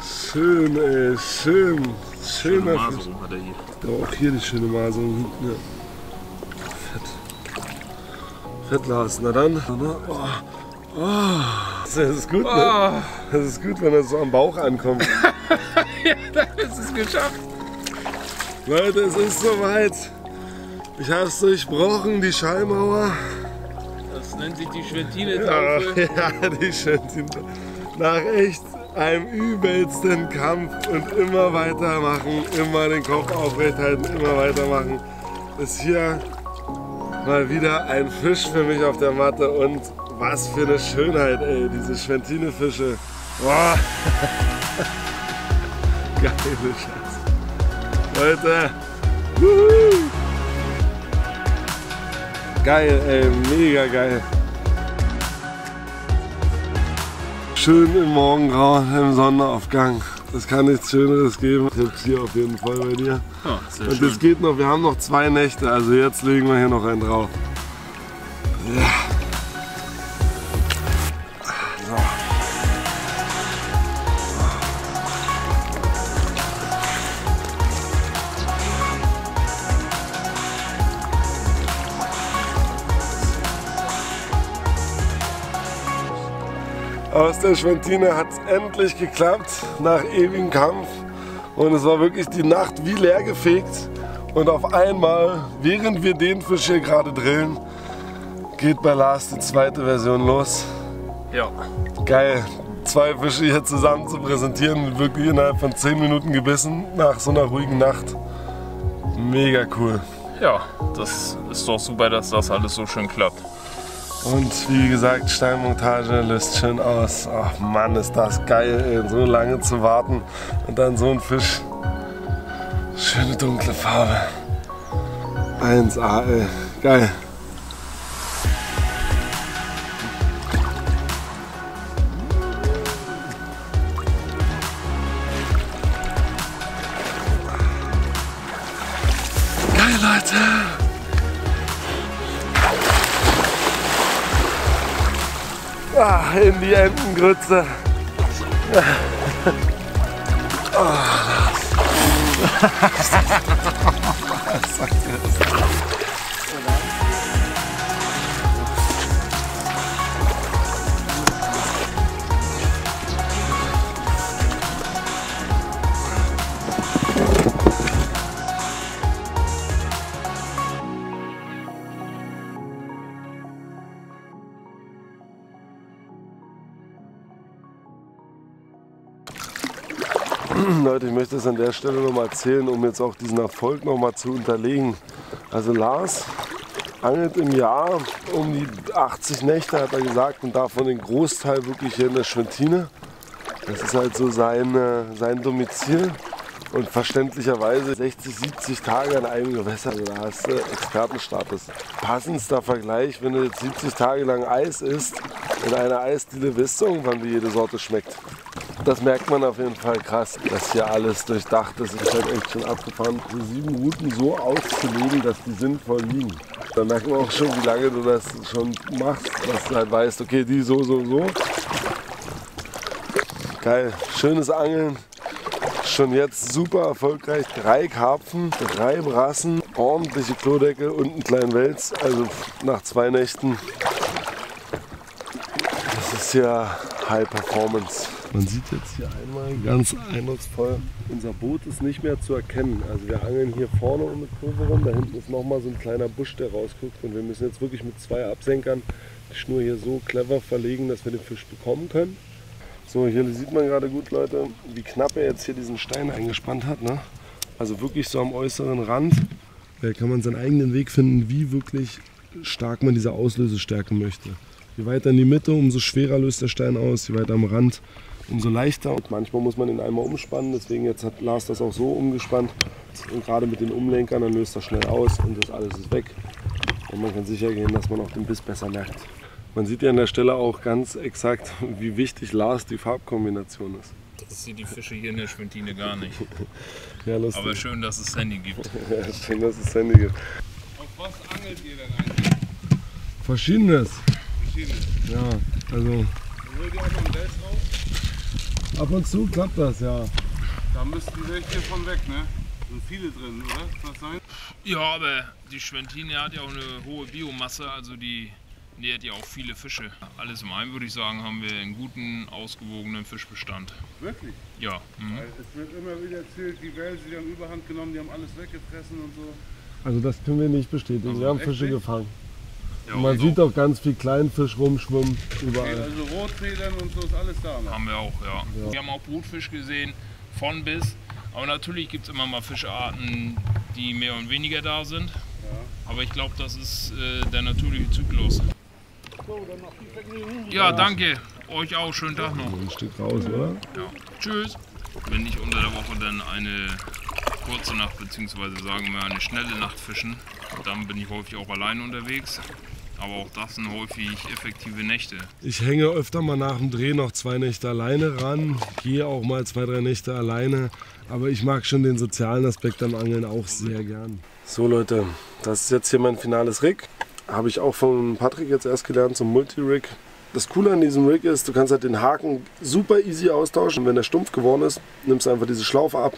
Schön, ey, schön. Schöner Fisch. Maserung hat er hier. Ja, auch hier die schöne Maserung hinten. Ja. Fett, Lars. Na dann. Oh. Das ist gut, ne? Das ist gut, wenn das so am Bauch ankommt. Ja, dann ist es geschafft. Leute, es ist soweit. Ich habe es durchbrochen, die Schallmauer. Das nennt sich die Schwentine-Taufe. Ja, die Schwentine. Nach echt einem übelsten Kampf und immer weitermachen, immer den Kopf aufrecht halten, immer weitermachen, ist hier mal wieder ein Fisch für mich auf der Matte und was für eine Schönheit, ey, diese Schwentine-Fische. Boah. Geile Scheiße. Leute. Wuhu. Geil, ey, mega geil. Schön im Morgengrauen, im Sonnenaufgang. Das kann nichts Schöneres geben. Jetzt hier auf jeden Fall bei dir. Ja, sehr und schön. das geht noch, wir haben noch 2 Nächte, also jetzt legen wir hier noch einen drauf. Ja. So. Aus der Schwentine hat es endlich geklappt, nach ewigem Kampf. Und es war wirklich die Nacht wie leer gefegt. Und auf einmal, während wir den Fisch hier gerade drillen, geht bei Lars die zweite Version los. Ja. Geil, 2 Fische hier zusammen zu präsentieren, wirklich innerhalb von 10 Minuten gebissen, nach so einer ruhigen Nacht. Mega cool. Ja, das ist doch super, dass das alles so schön klappt. Und wie gesagt, Steinmontage löst schön aus. Ach Mann, ist das geil, ey, so lange zu warten und dann so ein Fisch. Schöne dunkle Farbe. 1A, ey. Geil. Geil, Leute. In die Entengrütze. Leute, ich möchte es an der Stelle noch mal erzählen, um jetzt auch diesen Erfolg noch mal zu unterlegen. Also Lars angelt im Jahr um die 80 Nächte, hat er gesagt, und davon den Großteil wirklich hier in der Schwentine. Das ist halt so sein Domizil. Und verständlicherweise 60, 70 Tage an einem Gewässer, also da hast du Expertenstatus. Passendster Vergleich, wenn du jetzt 70 Tage lang Eis isst, in einer Eisdiele wisst du irgendwann, wie jede Sorte schmeckt. Das merkt man auf jeden Fall krass, dass hier alles durchdacht ist. Es ist halt echt schon abgefahren, die 7 Routen so auszulegen, dass die sinnvoll liegen. Da merkt man auch schon, wie lange du das schon machst, dass du halt weißt, okay, die so. Geil, schönes Angeln. Schon jetzt super erfolgreich. 3 Karpfen, 3 Brassen, ordentliche Klodeckel und einen kleinen Wels. Also nach 2 Nächten. Das ist ja High Performance. Man sieht jetzt hier einmal ganz eindrucksvoll, unser Boot ist nicht mehr zu erkennen. Also wir angeln hier vorne um die Kurve rum, da hinten ist nochmal so ein kleiner Busch, der rausguckt. Und wir müssen jetzt wirklich mit 2 Absenkern die Schnur hier so clever verlegen, dass wir den Fisch bekommen können. So, hier sieht man gerade gut, Leute, wie knapp er jetzt hier diesen Stein eingespannt hat. Ne? Also wirklich so am äußeren Rand. Da kann man seinen eigenen Weg finden, wie wirklich stark man diese Auslösestärke möchte. Je weiter in die Mitte, umso schwerer löst der Stein aus, je weiter am Rand, umso leichter. Und manchmal muss man ihn einmal umspannen, deswegen jetzt hat Lars das auch so umgespannt. Und gerade mit den Umlenkern, dann löst er schnell aus und das alles ist weg. Und man kann sicher gehen, dass man auch den Biss besser merkt. Man sieht ja an der Stelle auch ganz exakt, wie wichtig Lars die Farbkombination ist. Das sieht die Fische hier in der Schwentine gar nicht. Ja, lustig. Aber schön, dass es Handy gibt. Ja, schön, dass es Handy gibt. Auf was angelt ihr denn eigentlich? Verschiedenes. Verschiedenes. Ja, also Holt ihr auch noch einen Wels raus? ab und zu klappt das, ja. Da müssten welche von weg, ne? Sind viele drin, oder? Kann das sein? Ja, aber die Schwentine hat ja auch eine hohe Biomasse, also die nährt ja auch viele Fische. Alles in allem würde ich sagen, haben wir einen guten, ausgewogenen Fischbestand. Wirklich? Ja. Mhm. Weil es wird immer wieder erzählt, die Wälse, die haben Überhand genommen, die haben alles weggefressen und so. Also das können wir nicht bestätigen. Also wir haben echt Fische nicht? gefangen. Ja, Und man und sieht so auch ganz viel Kleinfisch rumschwimmen überall. Also Rotfedern und so ist alles da. Ne? haben wir auch, ja. Ja. Wir haben auch Brutfisch gesehen, von bis. Aber natürlich gibt es immer mal Fischarten, die mehr und weniger da sind. Aber ich glaube, das ist der natürliche Zyklus. Ja, danke. Euch auch. Schönen Tag noch. Ein Stück raus, oder? Ja. Tschüss. Wenn ich unter der Woche dann eine kurze Nacht bzw. sagen wir eine schnelle Nacht fischen, dann bin ich häufig auch allein unterwegs. Aber auch das sind häufig effektive Nächte. Ich hänge öfter mal nach dem Dreh noch 2 Nächte alleine ran, gehe auch mal 2, 3 Nächte alleine. Aber ich mag schon den sozialen Aspekt am Angeln auch sehr gern. So Leute, das ist jetzt hier mein finales Rig. Habe ich auch von Patrick jetzt erst gelernt, zum Multi-Rig. Das Coole an diesem Rig ist, du kannst halt den Haken super easy austauschen. Wenn der stumpf geworden ist, nimmst du einfach diese Schlaufe ab.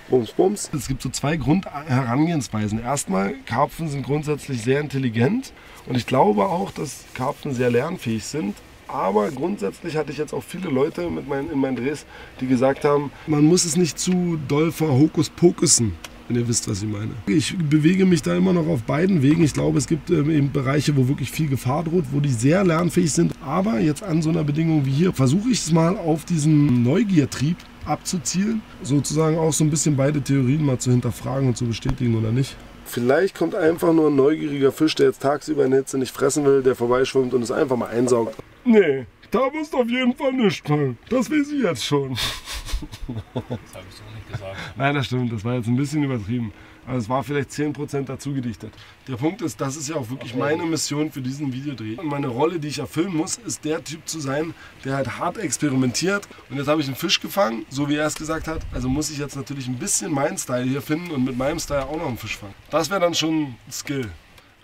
Bums, bums. Es gibt so 2 Grundherangehensweisen. Erstmal, Karpfen sind grundsätzlich sehr intelligent und ich glaube auch, dass Karpfen sehr lernfähig sind. Aber grundsätzlich hatte ich jetzt auch viele Leute in meinen Drehs, die gesagt haben, man muss es nicht zu doll verhokuspokussen, wenn ihr wisst, was ich meine. Ich bewege mich da immer noch auf beiden Wegen. Ich glaube, es gibt eben Bereiche, wo wirklich viel Gefahr droht, wo die sehr lernfähig sind. Aber jetzt an so einer Bedingung wie hier versuche ich es mal auf diesen Neugiertrieb abzuzielen, sozusagen auch so ein bisschen beide Theorien mal zu hinterfragen und zu bestätigen oder nicht. Vielleicht kommt einfach nur ein neugieriger Fisch, der jetzt tagsüber in der Hitze nicht fressen will, der vorbeischwimmt und es einfach mal einsaugt. Nee, da wirst du auf jeden Fall nicht fallen. Das weiß ich jetzt schon. Das habe ich so nicht gesagt. Nein, das stimmt, das war jetzt ein bisschen übertrieben. Aber es war vielleicht 10% dazu gedichtet. Der Punkt ist, das ist ja auch wirklich meine Mission für diesen Videodreh. Und meine Rolle, die ich erfüllen muss, ist der Typ zu sein, der halt hart experimentiert. Und jetzt habe ich einen Fisch gefangen, so wie er es gesagt hat. Also muss ich jetzt natürlich ein bisschen meinen Style hier finden und mit meinem Style auch noch einen Fisch fangen. Das wäre dann schon ein Skill.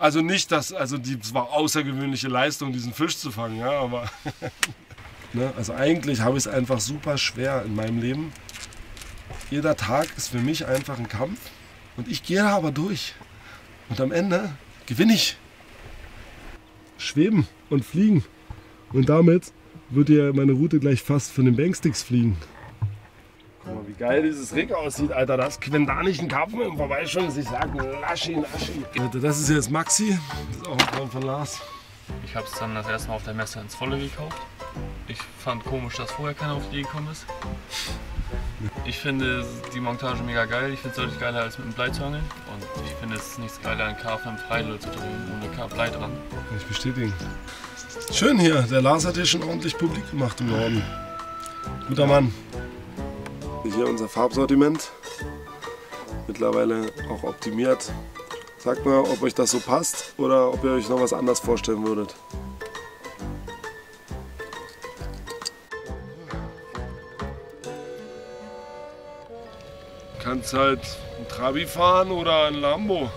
Also nicht, dass, also es war außergewöhnliche Leistung, diesen Fisch zu fangen, ja, aber ne, also eigentlich habe ich es einfach super schwer in meinem Leben. Jeder Tag ist für mich einfach ein Kampf. Und ich gehe aber durch. Und am Ende gewinne ich. Schweben und fliegen. Und damit wird ja meine Route gleich fast von den Banksticks fliegen. Guck mal, wie geil dieses Rig aussieht, Alter. Wenn da nicht ein Karpfen im Vorbeischwimmen ist, ich sag Laschi. Leute, das ist jetzt Maxi. Das ist auch ein Freund von Lars. Ich habe es dann das erste Mal auf der Messe ins Volle gekauft. Ich fand komisch, dass vorher keiner auf die Idee gekommen ist. Ich finde die Montage mega geil. Ich finde es deutlich geiler als mit dem Blei zu angeln. Und ich finde es nichts geiler, einen Karpfen im Freilöhr zu drehen, ohne Blei dran. Kann ich bestätigen. Schön hier. Der Lars hat hier schon ordentlich publik gemacht im Norden. Guter Mann. Hier unser Farbsortiment. Mittlerweile auch optimiert. Sagt mal, ob euch das so passt oder ob ihr euch noch was anderes vorstellen würdet. Du kannst halt ein Trabi fahren oder ein Lambo.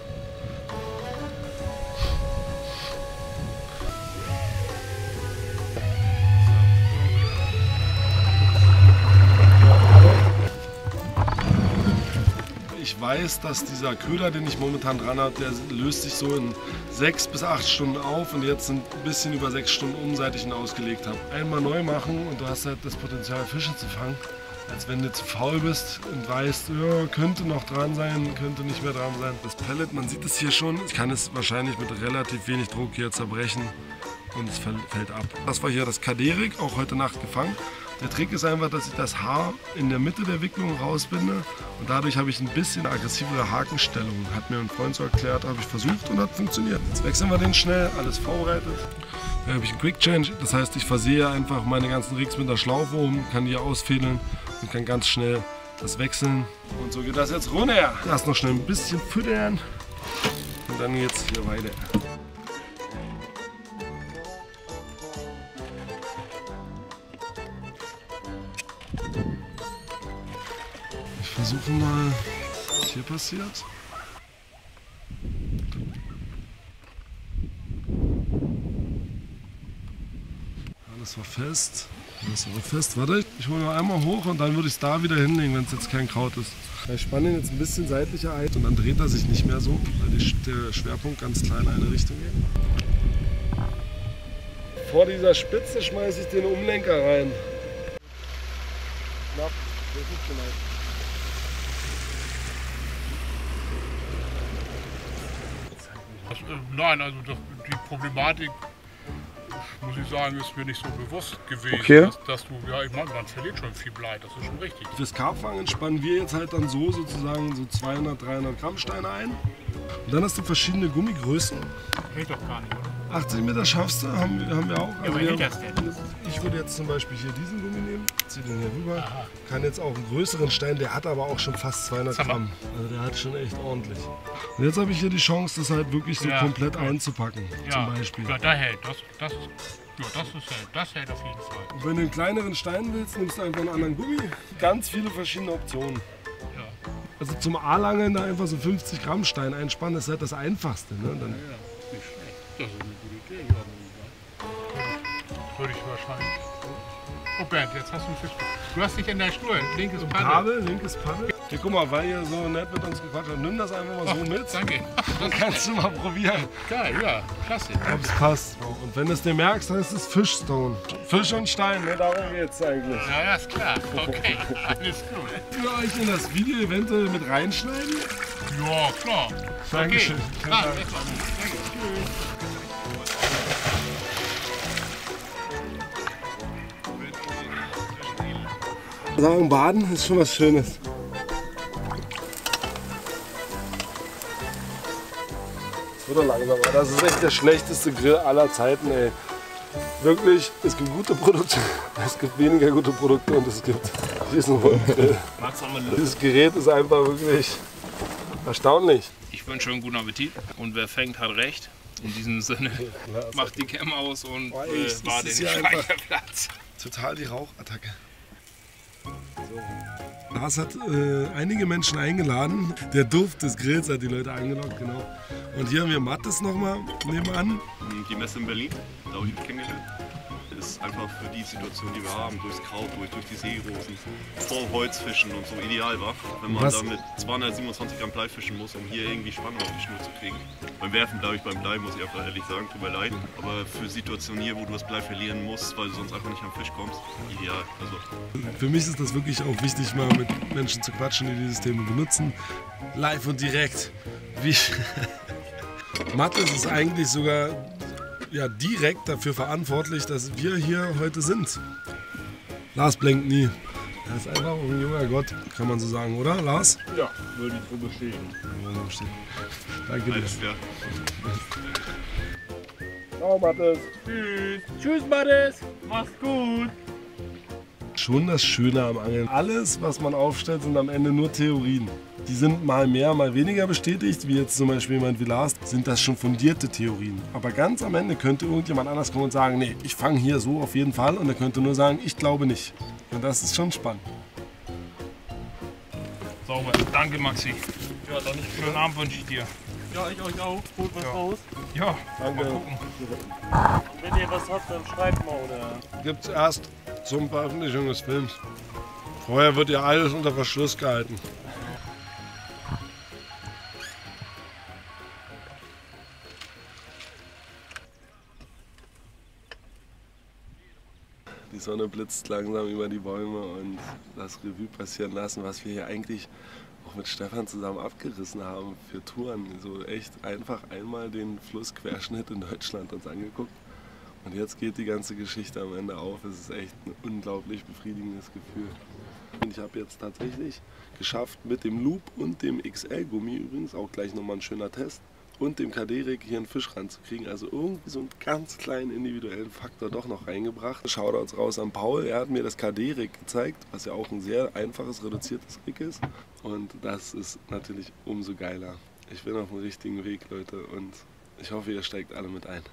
ich weiß, dass dieser Köder, den ich momentan dran habe, der löst sich so in 6 bis 8 Stunden auf und jetzt sind ein bisschen über 6 Stunden um, seit ich ihn ausgelegt habe. Einmal neu machen und du hast halt das Potenzial, Fische zu fangen, als wenn du zu faul bist und weißt, ja, könnte noch dran sein, könnte nicht mehr dran sein. Das Pellet, man sieht es hier schon, ich kann es wahrscheinlich mit relativ wenig Druck hier zerbrechen und es fällt ab. Das war hier das Kaderik, auch heute Nacht gefangen. Der Trick ist einfach, dass ich das Haar in der Mitte der Wicklung rausbinde und dadurch habe ich ein bisschen aggressivere Hakenstellung. Hat mir ein Freund so erklärt, habe ich versucht und hat funktioniert. Jetzt wechseln wir den schnell, alles vorbereitet. Da habe ich einen Quick Change, das heißt, ich versehe einfach meine ganzen Rigs mit der Schlaufe um, kann die ausfädeln und kann ganz schnell das wechseln. Und so geht das jetzt runter. Lass noch schnell ein bisschen füttern und dann geht's hier weiter. Ich versuche mal, was hier passiert. Alles war fest. Alles war fest. Warte, ich hole noch einmal hoch und dann würde ich es da wieder hinlegen, wenn es jetzt kein Kraut ist. Ich spanne ihn jetzt ein bisschen seitlicher ein und dann dreht er sich nicht mehr so, weil der Schwerpunkt ganz klar in eine Richtung geht. Vor dieser Spitze schmeiße ich den Umlenker rein. Knapp, das ist vielleicht. Nein, also die Problematik, muss ich sagen, ist mir nicht so bewusst gewesen, Okay. dass du, ja, ich meine, man verliert schon viel Blei, das ist schon richtig. Fürs Karpfangen spannen wir jetzt halt dann so sozusagen so 200, 300 Gramm Steine ein. Und dann hast du verschiedene Gummigrößen. Geht doch gar nicht, oder? 80 Meter schaffst du, haben wir auch. Ja, aber wir geht das denn? ich würde jetzt zum Beispiel hier diesen Gummi nehmen, ziehe den hier rüber. Aha. Kann jetzt auch einen größeren Stein, der hat aber auch schon fast 200 Gramm. Also der hat schon echt ordentlich. Und jetzt habe ich hier die Chance, das halt wirklich so komplett einzupacken, zum Beispiel. Ja, da hält, das hält auf jeden Fall. Und wenn du einen kleineren Stein willst, nimmst du einfach einen anderen Gummi. Ganz viele verschiedene Optionen. Ja. Also zum A-Langeln da einfach so 50 Gramm Stein einspannen, das ist halt das Einfachste. Ne? Dann Nicht schlecht. Das ist eine gute Idee. Würde ich wahrscheinlich. Oh Bernd, jetzt hast du einen Fisch. Du hast dich in der Schnur, linkes Paddel. Linkes Paddel. Hier, guck mal, weil ihr so nett mit uns gequatscht habt, nimm das einfach mal so mit. Danke. Dann kannst du mal probieren, Geil, ja, klasse. ob es passt. Und wenn du es dir merkst, dann ist es Fischstone. Fisch und Stein, ne? Darum geht's eigentlich. Ja, ist klar. Okay, alles gut. Für euch in das Video eventuell mit reinschneiden? Ja, klar. Dankeschön. Okay. Ah, das war gut. Danke. Tschüss. Sagen, baden ist schon was Schönes. Es wird doch langsamer. Das ist echt der schlechteste Grill aller Zeiten, ey. Wirklich, es gibt gute Produkte, es gibt weniger gute Produkte und es gibt diesen Grill. Dieses Gerät ist einfach wirklich erstaunlich. Ich wünsche einen guten Appetit und wer fängt, hat recht. In diesem Sinne, macht die Cam aus und war den Speicherplatz. Total die Rauchattacke. Lars hat einige Menschen eingeladen. Der Duft des Grills hat die Leute angelockt, genau. Und hier haben wir Mattes nochmal nebenan. Die Messe in Berlin, da habe ich ihn kennengelernt. Ist einfach für die Situation, die wir haben, durchs Kraut, durch die Seerosen, vor Holzfischen und so ideal war. Wenn man da mit 227 Gramm Blei fischen muss, um hier irgendwie Spannung auf die Schnur zu kriegen. Beim Werfen bleibe ich beim Blei, muss ich einfach ehrlich sagen, tut mir leid. Aber für Situationen hier, wo du das Blei verlieren musst, weil du sonst einfach nicht am Fisch kommst, ideal. Also für mich ist das wirklich auch wichtig, mal mit Menschen zu quatschen, die die Systeme benutzen. Live und direkt. Wie Mattes ist eigentlich sogar direkt dafür verantwortlich, dass wir hier heute sind. Lars blinkt nie. Er ist einfach ein junger Gott, kann man so sagen, oder Lars? Ja, würde ich so bestätigen. Danke dir. alles klar. Ciao, Mattes. Tschüss. Tschüss, Mattes. Mach's gut. Schon das Schöne am Angeln. Alles, was man aufstellt, sind am Ende nur Theorien. Die sind mal mehr, mal weniger bestätigt, wie jetzt zum Beispiel jemand wie Lars, sind das schon fundierte Theorien. Aber ganz am Ende könnte irgendjemand anders kommen und sagen, nee, ich fange hier so auf jeden Fall. Und er könnte nur sagen, ich glaube nicht. Und das ist schon spannend. Sauber. Danke, Maxi. Ja, dann nicht Schönen Abend wünsche ich dir. Ja, ich euch auch. Holt was raus. Ja, Danke. mal gucken. Wenn ihr was habt, dann schreibt mal, oder? Gibt es erst zur Veröffentlichung des Films. Vorher wird ja alles unter Verschluss gehalten. Die Sonne blitzt langsam über die Bäume und das Revue passieren lassen, was wir hier eigentlich auch mit Stefan zusammen abgerissen haben für Touren. So echt einfach einmal den Flussquerschnitt in Deutschland uns angeguckt. Und jetzt geht die ganze Geschichte am Ende auf. Es ist echt ein unglaublich befriedigendes Gefühl. Und ich habe jetzt tatsächlich geschafft, mit dem Loop und dem XL-Gummi übrigens, auch gleich nochmal ein schöner Test, und dem KD-Rig hier einen Fisch ranzukriegen. Also irgendwie so einen ganz kleinen individuellen Faktor doch noch reingebracht. Shoutouts raus an Paul. Er hat mir das KD-Rig gezeigt, was ja auch ein sehr einfaches, reduziertes Rig ist. Und das ist natürlich umso geiler. Ich bin auf dem richtigen Weg, Leute. Und ich hoffe, ihr steigt alle mit ein.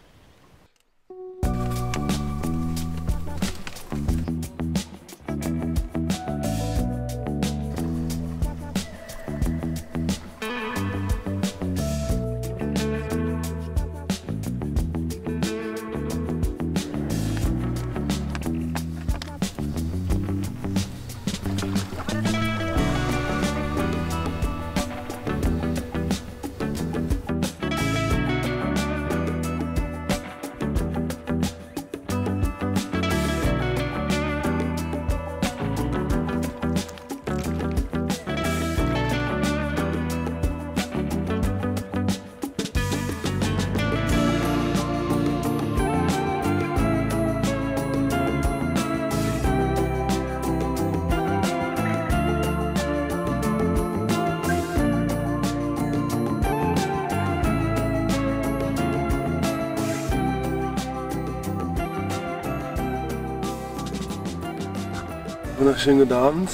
Wunderschönen guten Abend.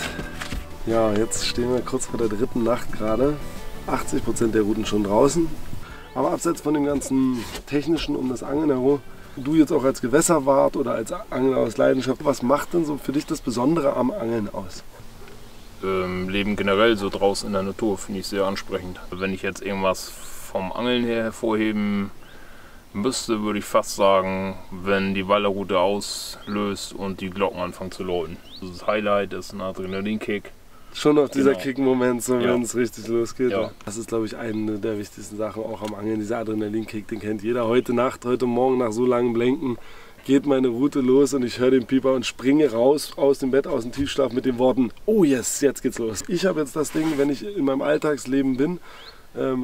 Ja, jetzt stehen wir kurz vor der dritten Nacht gerade. 80% der Routen schon draußen. Aber abseits von dem ganzen Technischen um das Angeln herum, du jetzt auch als Gewässerwart oder als Angler aus Leidenschaft, was macht denn so für dich das Besondere am Angeln aus? Leben generell so draußen in der Natur finde ich sehr ansprechend. Wenn ich jetzt irgendwas vom Angeln her hervorheben müsste, würde ich fast sagen, wenn die Wallerroute auslöst und die Glocken anfangen zu läuten. Das Highlight ist ein Adrenalinkick. Schon noch dieser Genau. Kick-Moment, so, Ja. wenn es richtig losgeht. Ja. Das ist, glaube ich, eine der wichtigsten Sachen auch am Angeln. Dieser Adrenalinkick, den kennt jeder. Heute Nacht, heute Morgen nach so langem Blenken geht meine Route los und ich höre den Pieper und springe raus aus dem Bett, aus dem Tiefschlaf mit den Worten: Oh yes, jetzt geht's los. Ich habe jetzt das Ding, wenn ich in meinem Alltagsleben bin,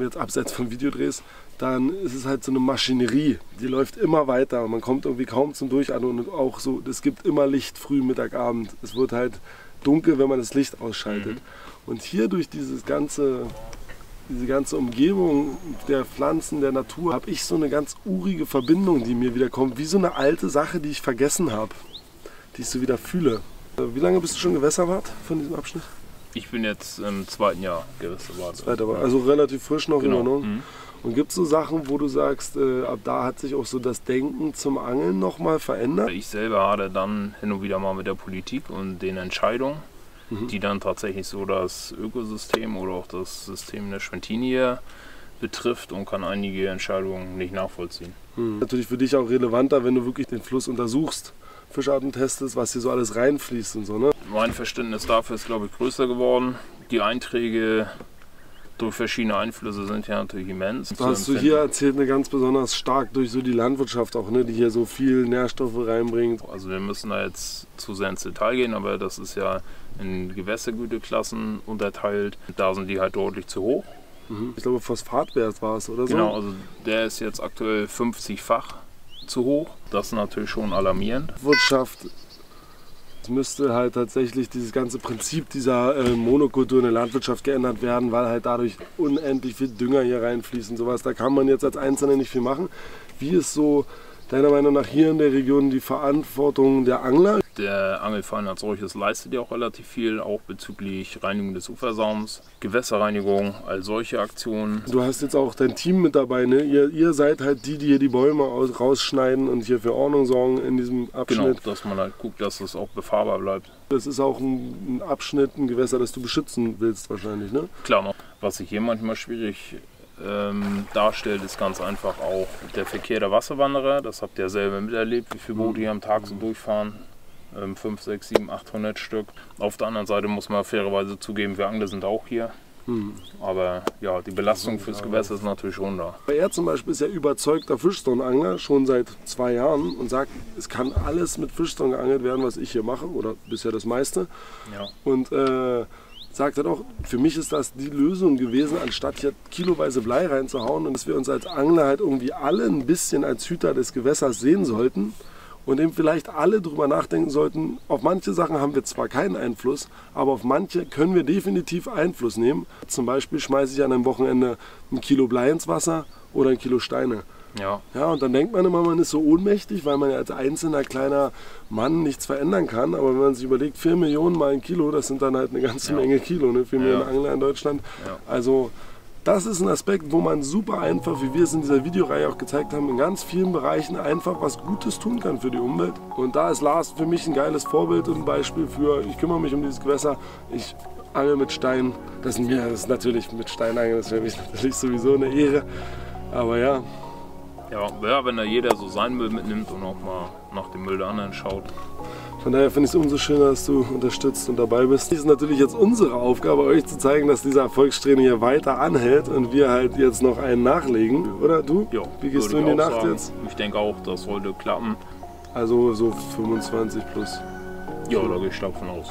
jetzt abseits von Videodrehs, dann ist es halt so eine Maschinerie, die läuft immer weiter. Man kommt irgendwie kaum zum Durchatmen und auch so, es gibt immer Licht, früh, Mittag, Abend. Es wird halt dunkel, wenn man das Licht ausschaltet. Und hier durch diese ganze Umgebung der Pflanzen, der Natur, habe ich so eine ganz urige Verbindung, die mir wieder kommt, wie so eine alte Sache, die ich vergessen habe, die ich so wieder fühle. Wie lange bist du schon Gewässerwart von diesem Abschnitt? Ich bin jetzt im 2. Jahr Gewässerwart. Also relativ frisch noch Genau. immer noch. Und gibt es so Sachen, wo du sagst, ab da hat sich auch so das Denken zum Angeln nochmal verändert? Ich selber hatte dann hin und wieder mal mit der Politik und den Entscheidungen, die dann tatsächlich so das Ökosystem oder auch das System der Schwentine betrifft, und kann einige Entscheidungen nicht nachvollziehen. Natürlich für dich auch relevanter, wenn du wirklich den Fluss untersuchst, Fischarten testest, was hier so alles reinfließt und so, ne? Mein Verständnis dafür ist, glaube ich, größer geworden. Die Einträge durch verschiedene Einflüsse sind ja natürlich immens. Da hast du hier erzählt, eine ganz besonders stark durch so die Landwirtschaft auch, ne, die hier so viel Nährstoffe reinbringt. Also wir müssen da jetzt zu sehr ins Detail gehen, aber das ist ja in Gewässergüteklassen unterteilt. Da sind die halt deutlich zu hoch. Ich glaube, Phosphatwert war es oder so. Genau, also der ist jetzt aktuell 50-fach zu hoch. Das ist natürlich schon alarmierend. Wirtschaft, es müsste halt tatsächlich dieses ganze Prinzip dieser Monokultur in der Landwirtschaft geändert werden, weil halt dadurch unendlich viel Dünger hier reinfließt und sowas. Da kann man jetzt als Einzelner nicht viel machen. Wie ist so deiner Meinung nach hier in der Region die Verantwortung der Angler? Der Angelverein als solches leistet ja auch relativ viel, auch bezüglich Reinigung des Ufersaums, Gewässerreinigung, all solche Aktionen. Du hast jetzt auch dein Team mit dabei, ne? Ihr seid halt die hier die Bäume rausschneiden und hier für Ordnung sorgen in diesem Abschnitt. Genau, dass man halt guckt, dass es auch befahrbar bleibt. Das ist auch ein Abschnitt, ein Gewässer, das du beschützen willst wahrscheinlich, ne? Klar, was sich hier manchmal schwierig darstellt, ist ganz einfach auch der Verkehr der Wasserwanderer. Das habt ihr ja selber miterlebt, wie viele Boote hier am Tag so durchfahren. 5, 6, 7, 800 Stück. Auf der anderen Seite muss man fairerweise zugeben, wir Angler sind auch hier. Aber ja, die Belastung fürs Gewässer ist natürlich schon da. Er zum Beispiel ist ja überzeugter Fischstone-Angler, schon seit 2 Jahren und sagt, es kann alles mit Fischstone geangelt werden, was ich hier mache, oder bisher das meiste. Ja. Und sagt halt auch, für mich ist das die Lösung gewesen, anstatt hier kiloweise Blei reinzuhauen und dass wir uns als Angler halt irgendwie alle ein bisschen als Hüter des Gewässers sehen sollten. Und eben vielleicht alle drüber nachdenken sollten, auf manche Sachen haben wir zwar keinen Einfluss, aber auf manche können wir definitiv Einfluss nehmen. Zum Beispiel schmeiße ich an einem Wochenende 1 Kilo Blei ins Wasser oder 1 Kilo Steine. Ja. Ja, und dann denkt man immer, man ist so ohnmächtig, weil man ja als einzelner kleiner Mann nichts verändern kann. Aber wenn man sich überlegt, 4 Millionen mal 1 Kilo, das sind dann halt eine ganze Menge Kilo, ne? 4 Millionen Angler in Deutschland. Ja. Also das ist ein Aspekt, wo man super einfach, wie wir es in dieser Videoreihe auch gezeigt haben, in ganz vielen Bereichen einfach was Gutes tun kann für die Umwelt. Und da ist Lars für mich ein geiles Vorbild und ein Beispiel für, ich kümmere mich um dieses Gewässer, ich angel mit Stein. Das ist natürlich mit Steinangeln, das wäre für mich natürlich sowieso eine Ehre. Aber ja. Ja, wenn da jeder so seinen Müll mitnimmt und auch mal nach dem Müll der anderen schaut. Von daher finde ich es umso schöner, dass du unterstützt und dabei bist. Es ist natürlich jetzt unsere Aufgabe, euch zu zeigen, dass dieser Erfolgstraining hier weiter anhält und wir halt jetzt noch einen nachlegen. Oder du? Ja, wie gehst du in die Nacht jetzt? Ich denke auch, das sollte klappen. Also so 25 plus. Ja, da gehe ich stark von aus.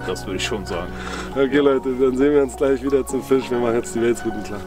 Das würde ich schon sagen. Okay, Leute, dann sehen wir uns gleich wieder zum Fisch. Wir machen jetzt die Welsruten klar.